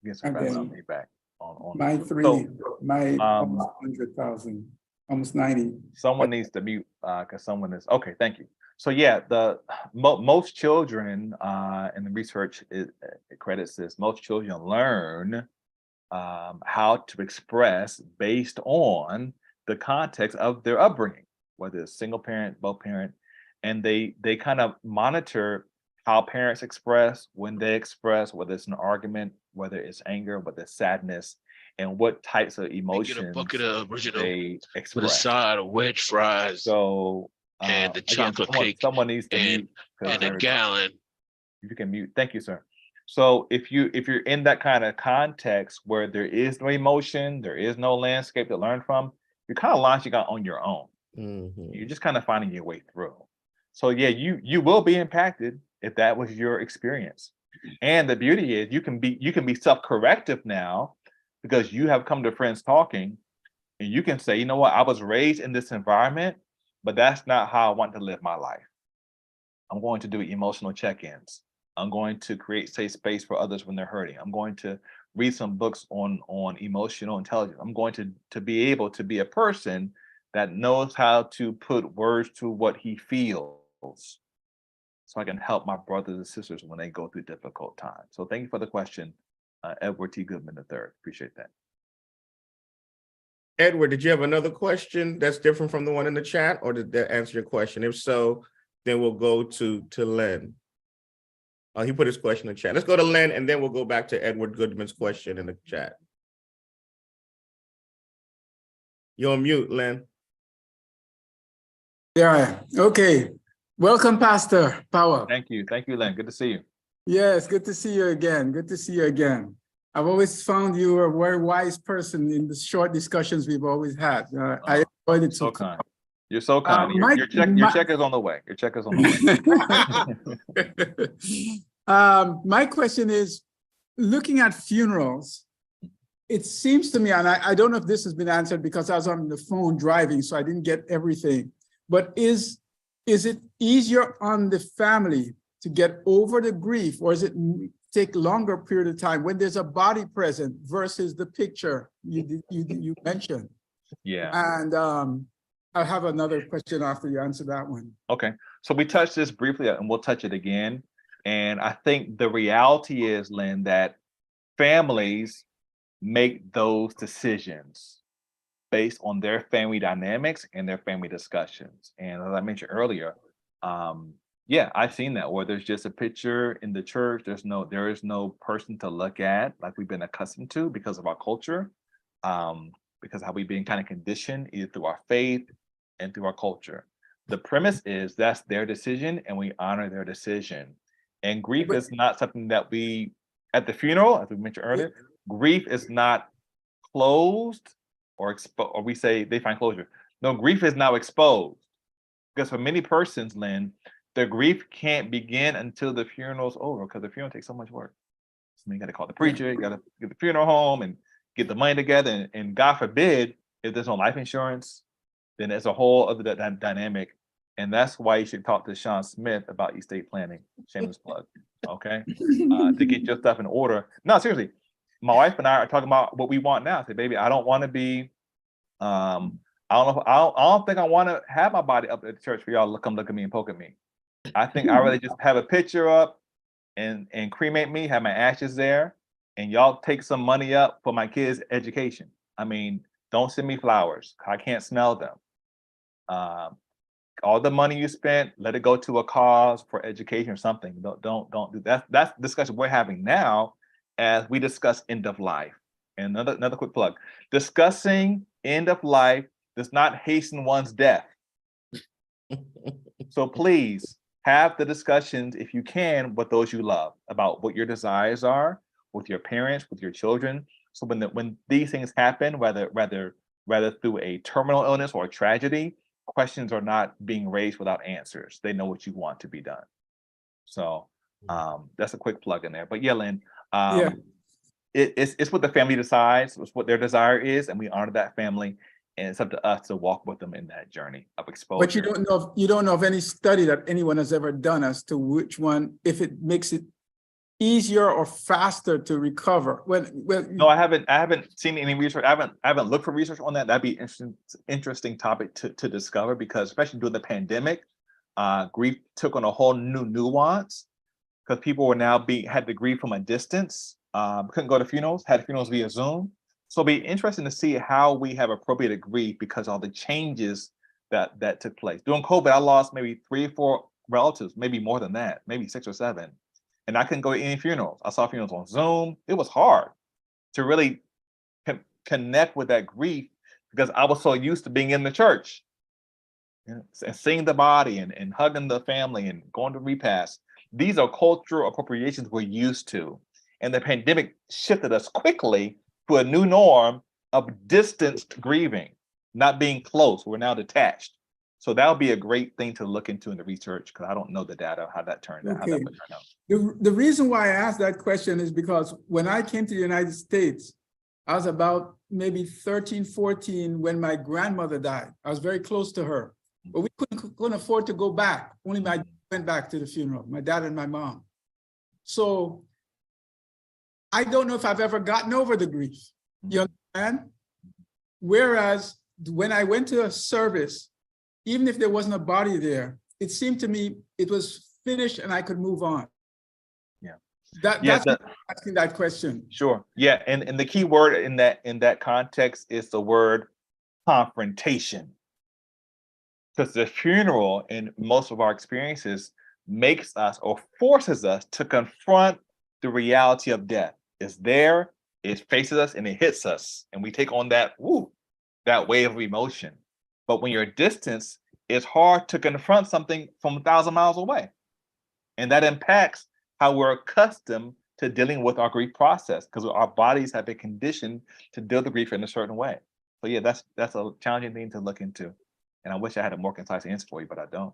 Yes, And then feedback on My so, three, my um, almost 100,000, almost 90. someone needs to mute because someone is okay. Thank you. So yeah, the most children and the research it credits this. Most children learn how to express based on the context of their upbringing, whether it's single parent, both parent, and they kind of monitor how parents express, when they express, whether it's an argument, whether it's anger, whether it's sadness, and what types of emotions get a bucket of original they with a express. side of wedge fries So and the again, chocolate cake someone needs to and mute. 'Cause and a there's- gallon. If you can mute, thank you, sir. So if you're in that kind of context where there is no emotion, there is no landscape to learn from, you're kind of launching out on your own. You're just kind of finding your way through. So yeah, you will be impacted if that was your experience. And the beauty is you can be self-corrective now because you have come to Friends Talking and you can say, you know what, I was raised in this environment, but that's not how I want to live my life. I'm going to do emotional check-ins. I'm going to create safe space for others when they're hurting. I'm going to read some books on emotional intelligence. I'm going to be able to be a person that knows how to put words to what he feels, so I can help my brothers and sisters when they go through difficult times. So thank you for the question, Edward T. Goodman III. Appreciate that. Edward, did you have another question that's different from the one in the chat, or did that answer your question? If so, then we'll go to Len. He put his question in the chat. Let's go to Len, and then we'll go back to Edward Goodman's question in the chat. You're on mute, Len. Yeah, okay. Welcome, Pastor Powell. Thank you, Len. Good to see you. Yes, good to see you again. Good to see you again. I've always found you a very wise person in the short discussions we've always had. I enjoyed it So so kind. You're so kind. Mike, Your check is on the way. Your check is on the way. My question is, looking at funerals, it seems to me, and I don't know if this has been answered because I was on the phone driving, so I didn't get everything, but is it easier on the family to get over the grief, or is it take longer period of time when there's a body present versus the picture you mentioned? Yeah. And I'll have another question after you answer that one. Okay. So we touched this briefly and we'll touch it again. And I think the reality is, Lynn, that families make those decisions based on their family dynamics and their family discussions. And as I mentioned earlier, yeah, I've seen that where there's just a picture in the church. There is no person to look at like we've been accustomed to because of our culture, because how we've been kind of conditioned either through our faith and through our culture. The premise is that's their decision and we honor their decision. And grief is not something that we, at the funeral, as we mentioned earlier, grief is not closed or exposed, or we say they find closure. No, grief is now exposed. Because for many persons, Lynn, the grief can't begin until the funeral's over because the funeral takes so much work. So you got to call the preacher, you got to get the funeral home and get the money together. And God forbid, if there's no life insurance, then there's a whole other dynamic. And that's why you should talk to Sean Smith about estate planning. Shameless plug. Okay. To get your stuff in order. No, seriously. My wife and I are talking about what we want now. Say, baby, I don't want to be, I don't think I want to have my body up at the church for y'all to come look at me and poke at me. I think I really just have a picture up and cremate me, have my ashes there, and y'all take some money up for my kids' education. I mean, don't send me flowers. I can't smell them. All the money you spent, let it go to a cause for education or something. Don't do that. That's the discussion we're having now as we discuss end of life. And another quick plug. Discussing end of life does not hasten one's death. So please have the discussions, if you can, with those you love about what your desires are with your parents, with your children. So when these things happen, whether through a terminal illness or a tragedy, questions are not being raised without answers. They know what you want to be done. So that's a quick plug in there. But yeah, Lynn, it's what the family decides, it's what their desire is, and we honor that family. And it's up to us to walk with them in that journey of exposure. But you don't know of any study that anyone has ever done as to which one, if it makes it easier or faster to recover. No, I haven't seen any research. I haven't looked for research on that. That'd be interesting topic to discover, because especially during the pandemic, grief took on a whole new nuance because people were now had to grieve from a distance. Couldn't go to funerals, had funerals via Zoom. So it'll be interesting to see how we have appropriated grief because of all the changes that took place. During COVID, I lost maybe 3 or 4 relatives, maybe more than that, maybe 6 or 7. And I couldn't go to any funerals. I saw funerals on Zoom. It was hard to really connect with that grief because I was so used to being in the church and seeing the body and hugging the family and going to repast. These are cultural appropriations we're used to. And the pandemic shifted us quickly to a new norm of distanced grieving, not being close. We're now detached. So that'll be a great thing to look into in the research because I don't know the data, how that turned out. Okay. The reason why I asked that question is because when I came to the United States, I was about maybe 13, 14 when my grandmother died. I was very close to her, but we couldn't afford to go back. Only my dad went back to the funeral, my dad and my mom. So I don't know if I've ever gotten over the grief. You understand? Whereas when I went to a service, even if there wasn't a body there, it seemed to me it was finished and I could move on. Yeah. That's why I'm asking that question. Sure. Yeah. And the key word in that context is the word confrontation. Because the funeral in most of our experiences makes us or forces us to confront the reality of death. It's there, it faces us, and it hits us. And we take on that wave of emotion. But when you're distanced, it's hard to confront something from 1,000 miles away. And that impacts how we're accustomed to dealing with our grief process, because our bodies have been conditioned to deal with grief in a certain way. So yeah, that's a challenging thing to look into. And I wish I had a more concise answer for you, but I don't.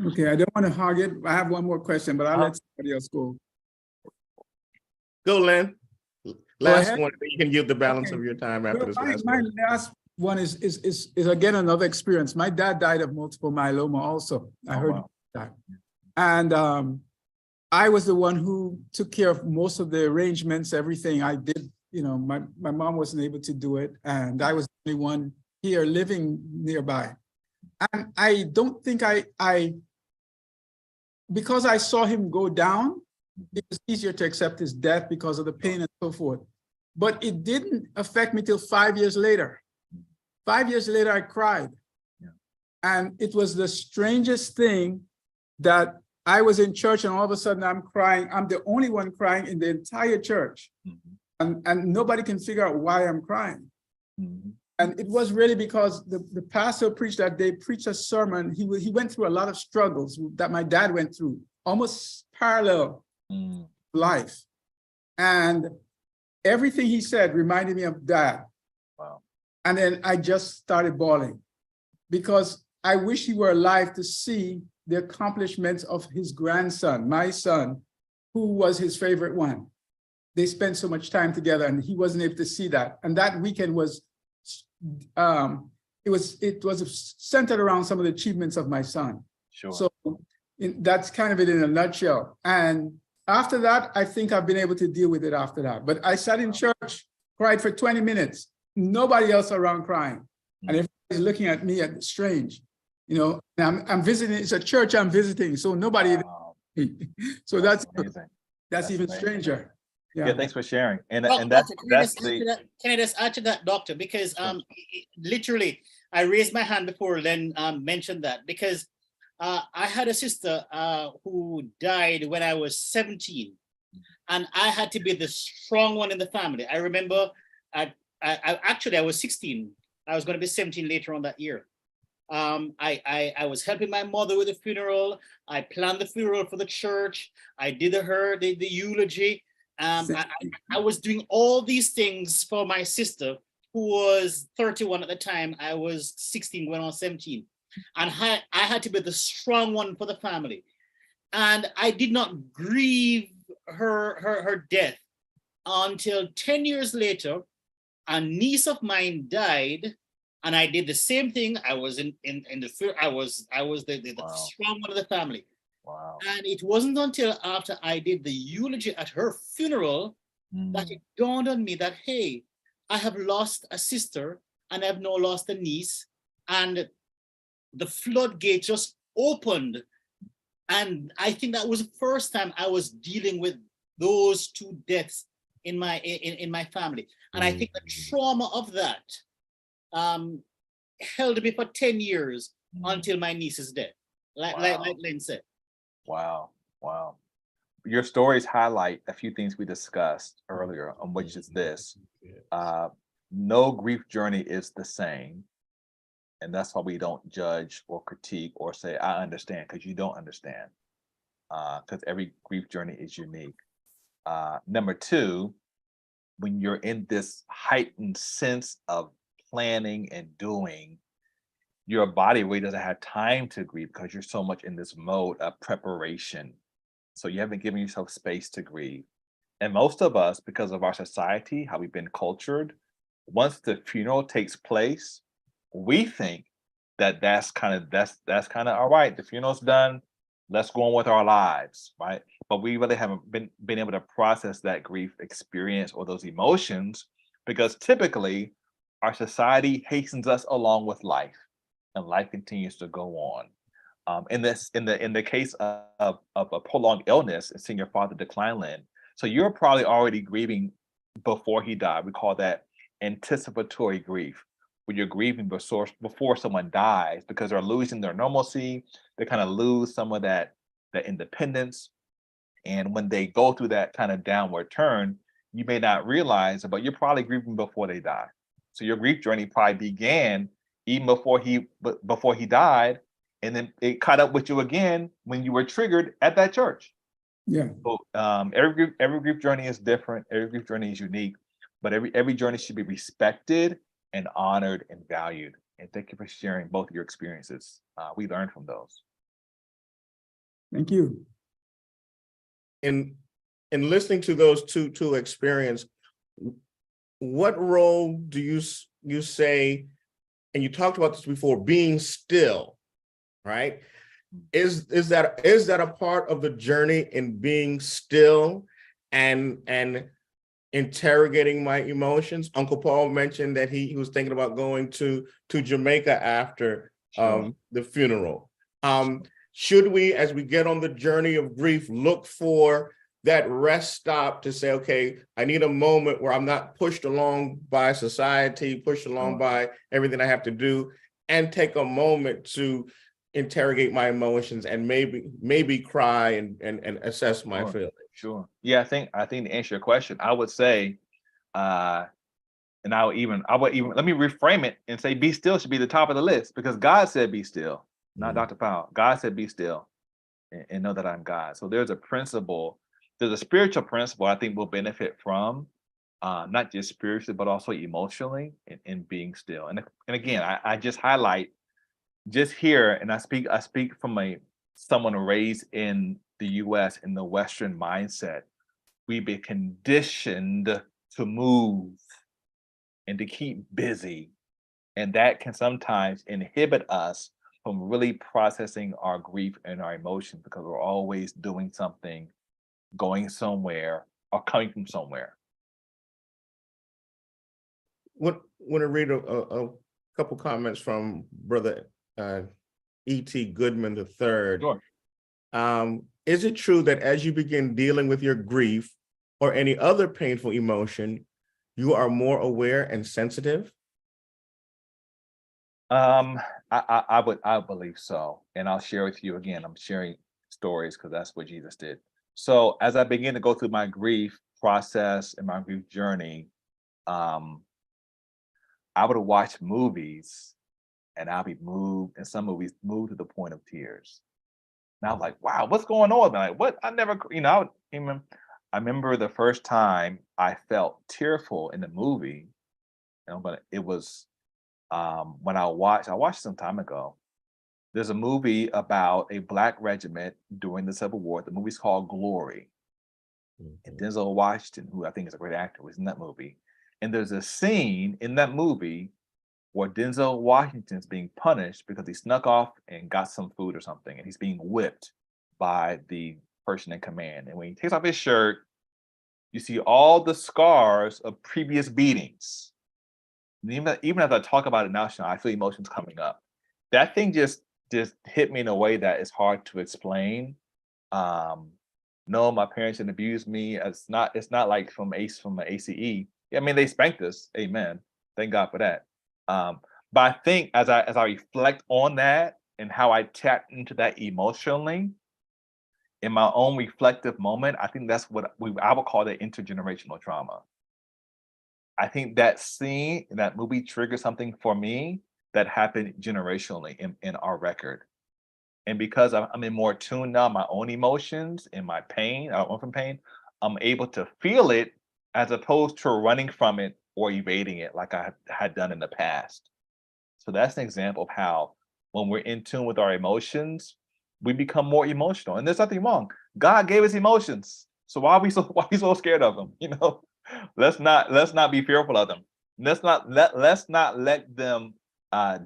Okay, I don't want to hog it. I have one more question, but I'll let somebody else go. Go, Lynn. Last ahead. one, you can give the balance Okay. of your time after Well, this my last one. last one is again another experience. My dad died of multiple myeloma also. I heard that. And I was the one who took care of most of the arrangements, everything I did. You know, my mom wasn't able to do it, and I was the only one here living nearby. And I don't think because I saw him go down, it was easier to accept his death because of the pain and so forth. But it didn't affect me till 5 years later. 5 years later, I cried. And it was the strangest thing that I was in church and all of a sudden I'm crying. I'm the only one crying in the entire church. And nobody can figure out why I'm crying. And it was really because the pastor preached that day, preached a sermon. He went through a lot of struggles that my dad went through, almost parallel life. And everything he said reminded me of Dad. Wow. And then I just started bawling because I wish he were alive to see the accomplishments of his grandson, my son, who was his favorite one. They spent so much time together and he wasn't able to see that. And that weekend was, it was centered around some of the achievements of my son. Sure. So that's kind of it in a nutshell. And after that, I think I've been able to deal with it after that. But I sat in church, cried for 20 minutes, nobody else around crying. And everybody's looking at me as strange, you know, and I'm visiting, it's a church I'm visiting, so nobody, so that's amazing. That's even amazing. Stranger. Yeah, thanks for sharing. And Doctor, and that's can I just add to that, doctor? Because literally, I raised my hand before Len mentioned that, because I had a sister who died when I was 17, and I had to be the strong one in the family. I remember, I was 16. I was going to be 17 later on that year. I was helping my mother with the funeral. I planned the funeral for the church. I did the eulogy. I was doing all these things for my sister, who was 31 at the time. I was 16 going on 17. And I had to be the strong one for the family. And I did not grieve her death until 10 years later. A niece of mine died, and I did the same thing. I was in the I was the Wow. strong one of the family. wow. And it wasn't until after I did the eulogy at her funeral that it dawned on me that, hey, I have lost a sister and I've now lost a niece, and the floodgate just opened. And I think that was the first time I was dealing with those two deaths in my family. And I think the trauma of that held me for 10 years until my niece's death, like Len said. Wow. Wow. Your stories highlight a few things we discussed earlier, on which is this. No grief journey is the same. And that's why we don't judge or critique or say, I understand, because you don't understand. Because every grief journey is unique. Number two, when you're in this heightened sense of planning and doing, your body really doesn't have time to grieve because you're so much in this mode of preparation. So you haven't given yourself space to grieve. And most of us, because of our society, how we've been cultured, once the funeral takes place, we think that that's kind of all right. The funeral's done. Let's go on with our lives, right? But we really haven't been able to process that grief experience or those emotions, because typically our society hastens us along with life, and life continues to go on. In the case of a prolonged illness and seeing your father decline, Lynn, so you're probably already grieving before he died. We call that anticipatory grief, when you're grieving before someone dies, because they're losing their normalcy. They kind of lose some of that independence. And when they go through that kind of downward turn, you may not realize it, but you're probably grieving before they die. So your grief journey probably began even before he died, and then it caught up with you again when you were triggered at that church. Yeah. So, every grief journey is different. Every grief journey is unique, but every journey should be respected and honored and valued. And thank you for sharing both of your experiences. We learned from those. Thank you. In listening to those two experience, what role do you say, and you talked about this before, being still, right? Is that a part of the journey in being still and interrogating my emotions? Uncle Paul mentioned that he was thinking about going to Jamaica after the funeral. Should we, as we get on the journey of grief, look for that rest stop to say, okay, I need a moment where I'm not pushed along by society, pushed along by everything I have to do, and take a moment to interrogate my emotions and maybe cry and assess my feelings? Sure. Yeah, I think to answer your question, I would say, and I would even let me reframe it and say, be still should be the top of the list, because God said, be still, not Dr. Powell. God said, be still and know that I'm God. So there's a principle, there's a spiritual principle I think we'll benefit from, not just spiritually, but also emotionally in being still. And again, I just highlight just here, and I speak from someone raised in the US in the Western mindset. We've been conditioned to move and to keep busy. And that can sometimes inhibit us from really processing our grief and our emotions, because we're always doing something, going somewhere, or coming from somewhere. Want to read a couple comments from Brother E.T. Goodman III. Sure. Is it true that as you begin dealing with your grief or any other painful emotion, you are more aware and sensitive? I believe so. And I'll share with you again. I'm sharing stories because that's what Jesus did. So as I begin to go through my grief process and my grief journey, I would watch movies and I'll be moved, and some movies moved to the point of tears. And I was like, wow, what's going on? Like, what? I never, I remember the first time I felt tearful in the movie, but it was when I watched some time ago. There's a movie about a Black regiment during the Civil War. The movie's called Glory. And Denzel Washington, who I think is a great actor, was in that movie. And there's a scene in that movie where Denzel Washington's being punished because he snuck off and got some food or something, and he's being whipped by the person in command. And when he takes off his shirt, you see all the scars of previous beatings. And even as I talk about it now, Sean, I feel emotions coming up. That thing just hit me in a way that is hard to explain. No, my parents didn't abuse me. It's not like from an ACE. I mean, they spanked us. Amen. Thank God for that. But I think as I reflect on that and how I tapped into that emotionally in my own reflective moment, I think that's what I would call that intergenerational trauma. I think that scene in that movie triggered something for me that happened generationally in our record. And because I'm in more tune now, my own emotions and my pain, I don't run from pain, I'm able to feel it as opposed to running from it or evading it like I had done in the past. So that's an example of how when we're in tune with our emotions, we become more emotional. And there's nothing wrong. God gave us emotions. So why are we so scared of them? Let's not be fearful of them. Let's not let them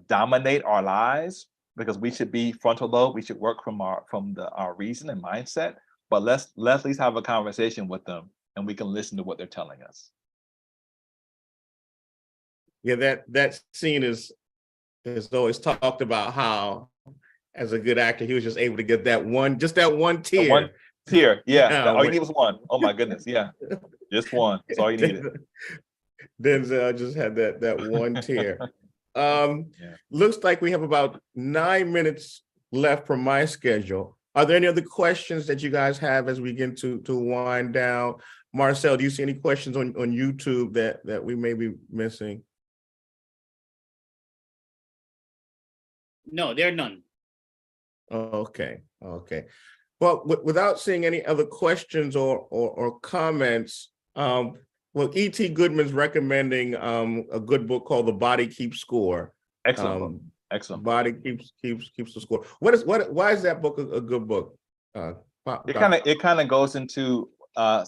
dominate our lives, because we should be frontal lobe. We should work from our reason and mindset. But let's at least have a conversation with them, and we can listen to what they're telling us. Yeah, that scene is always talked about how, as a good actor, he was just able to get that one tear. One tear, yeah. All you need was one. Oh my goodness, yeah. Just one. That's all you needed. Denzel just had that one tear. Looks like we have about 9 minutes left from my schedule. Are there any other questions that you guys have as we begin to wind down? Marcel, do you see any questions on YouTube that we may be missing? No, there are none. Okay. Well, without seeing any other questions or comments, well, E.T. Goodman's recommending a good book called The Body Keeps Score. Excellent book. Excellent. Body keeps the score. Why is that book a good book? It kind of goes into a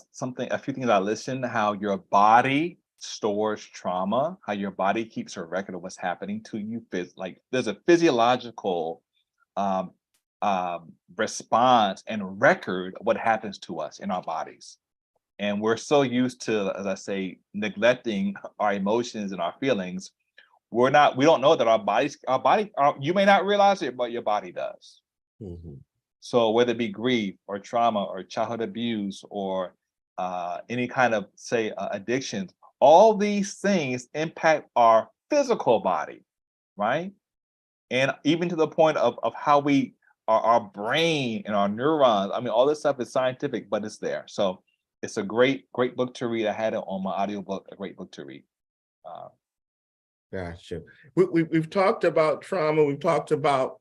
few things I listened, how your body stores trauma, how your body keeps a record of what's happening to you. Like there's a physiological response and record of what happens to us in our bodies. And we're so used to, as I say, neglecting our emotions and our feelings. We don't know that you may not realize it, but your body does. Mm-hmm. So whether it be grief or trauma or childhood abuse or any kind of, say, addictions, all these things impact our physical body, right? And even to the point of how our brain and our neurons, I mean, all this stuff is scientific, but it's there. So it's a great book to read. I had it on my audiobook, a great book to read. Gotcha. We've talked about trauma. We've talked about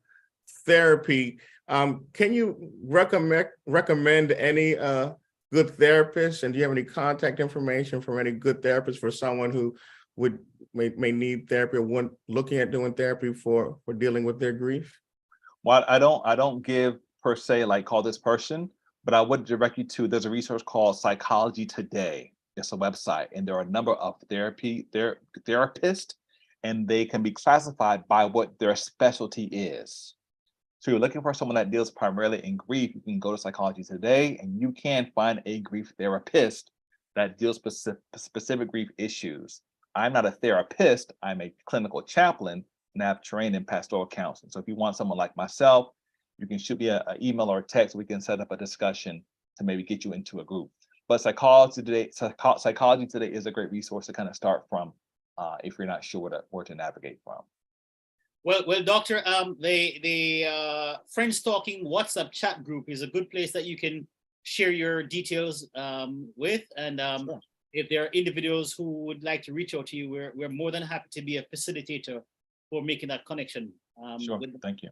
therapy. Can you recommend any good therapists? And do you have any contact information from any good therapists for someone who may need therapy or looking at doing therapy for dealing with their grief? Well, I don't give per se like call this person, but I would direct you to, there's a resource called Psychology Today. It's a website, and there are a number of therapists, and they can be classified by what their specialty is. So you're looking for someone that deals primarily in grief, you can go to Psychology Today, and you can find a grief therapist that deals specific grief issues. I'm not a therapist, I'm a clinical chaplain, and I've trained in pastoral counseling. So if you want someone like myself, you can shoot me an email or a text. We can set up a discussion to maybe get you into a group. But Psychology Today is a great resource to kind of start from if you're not sure where to navigate from. Well, Doctor, the Friends Talking WhatsApp chat group is a good place that you can share your details with. And Sure. If there are individuals who would like to reach out to you, we're more than happy to be a facilitator for making that connection. Sure, thank you.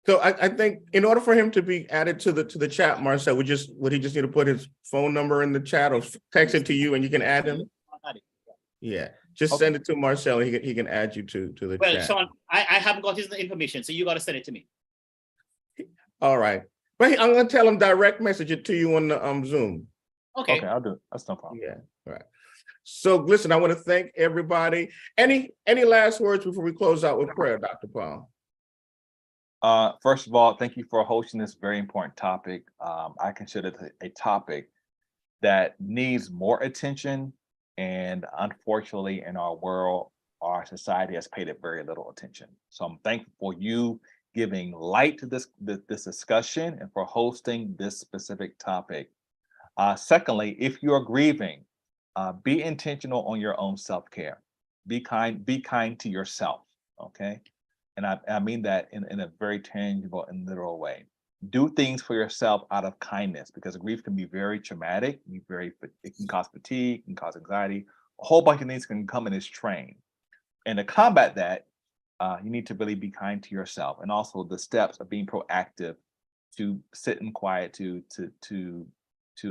So I think in order for him to be added to the chat, Marcel, would he just need to put his phone number in the chat or text it to you and you can add him? Yeah, just Okay. send it to Marcel and he can add you to the Well, chat. Sean, I haven't got his information, so you got to send it to me. All right. But I'm going to tell him direct message it to you on the Zoom. Okay. I'll do it. That's no problem. Yeah, all right. So listen, I want to thank everybody. Any last words before we close out with prayer, Dr. Powell? First of all, thank you for hosting this very important topic. I consider it a topic that needs more attention, and unfortunately, in our world, our society has paid it very little attention. So I'm thankful for you giving light to this discussion and for hosting this specific topic. Secondly, if you are grieving, be intentional on your own self-care. Be kind to yourself. Okay. And I mean that in a very tangible and literal way. Do things for yourself out of kindness, because grief can be very traumatic. It can cause fatigue, can cause anxiety. A whole bunch of things can come in its train. And to combat that, you need to really be kind to yourself, and also the steps of being proactive to sit in quiet, to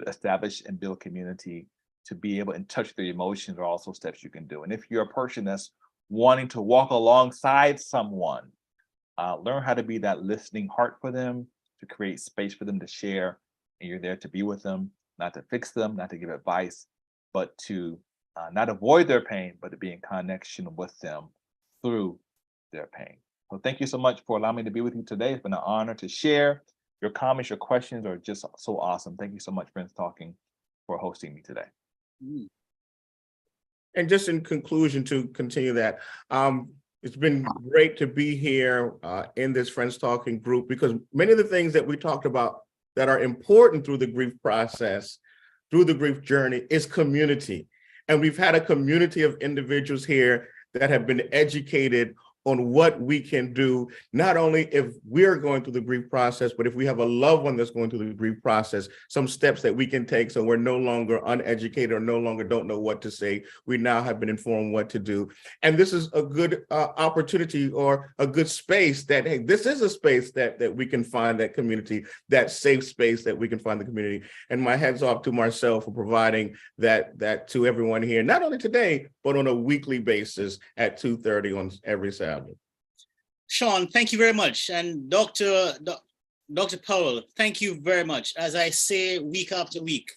establish and build community, to be able to touch the emotions are also steps you can do. And if you're a person that's wanting to walk alongside someone, learn how to be that listening heart for them, to create space for them to share, and you're there to be with them, not to fix them, not to give advice, but to not avoid their pain, but to be in connection with them through their pain. So thank you so much for allowing me to be with you today. It's been an honor to share. Your comments, your questions are just so awesome. Thank you so much, Friends Talking, for hosting me today. And just in conclusion, to continue that, it's been great to be here in this Friends Talking group, because many of the things that we talked about that are important through the grief process, through the grief journey, is community. And we've had a community of individuals here that have been educated on what we can do, not only if we're going through the grief process, but if we have a loved one that's going through the grief process, some steps that we can take so we're no longer uneducated or no longer don't know what to say. We now have been informed what to do. And this is a good opportunity or a good space that, hey, this is a space that we can find that community, that safe space that we can find the community. And my head's off to Marcel for providing that to everyone here, not only today, but on a weekly basis at 2:30 on every Sabbath. Sean, thank you very much. And Dr. Powell, thank you very much. As I say week after week,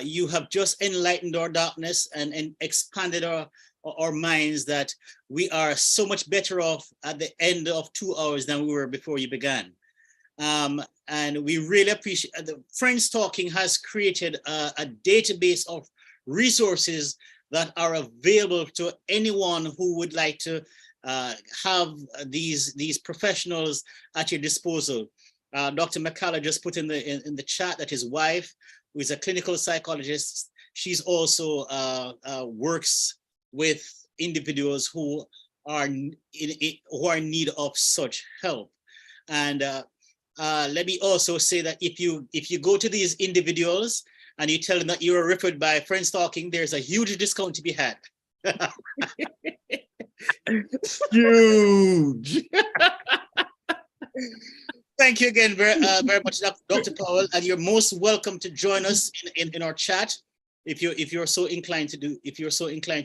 you have just enlightened our darkness and expanded our minds that we are so much better off at the end of 2 hours than we were before you began. And we really appreciate the Friends Talking has created a database of resources that are available to anyone who would like to have these professionals at your disposal. Dr. McCullough just put in the chat that his wife, who is a clinical psychologist, she's also works with individuals who are in need of such help. And let me also say that if you go to these individuals and you tell them that you are referred by Friends Talking, there's a huge discount to be had. Huge. Thank you again very much, Dr. Powell, and you're most welcome to join us in our chat if you're so inclined to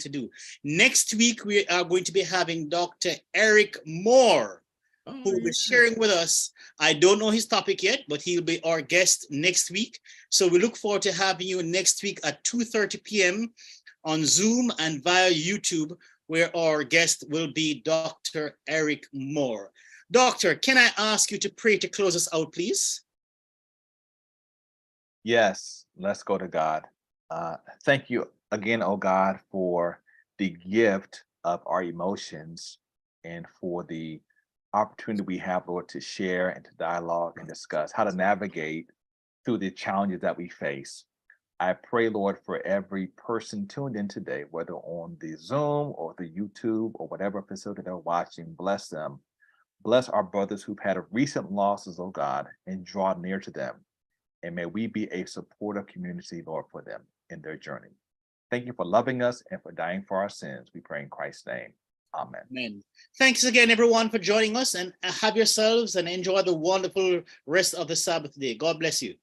do. Next week we are going to be having Dr. Eric Moore, who will be sharing with us. I don't know his topic yet, but he'll be our guest next week. So we look forward to having you next week at 2:30 p.m. on Zoom and via YouTube, where our guest will be Dr. Eric Moore. Doctor, can I ask you to pray to close us out, please? Yes, let's go to God. Thank you again, oh God, for the gift of our emotions and for the opportunity we have, Lord, to share and to dialogue and discuss how to navigate through the challenges that we face. I pray, Lord, for every person tuned in today, whether on the Zoom or the YouTube or whatever facility they're watching, bless them. Bless our brothers who've had recent losses, oh God, and draw near to them. And may we be a supportive community, Lord, for them in their journey. Thank you for loving us and for dying for our sins. We pray in Christ's name. Amen. Amen. Thanks again, everyone, for joining us, and have yourselves and enjoy the wonderful rest of the Sabbath day. God bless you.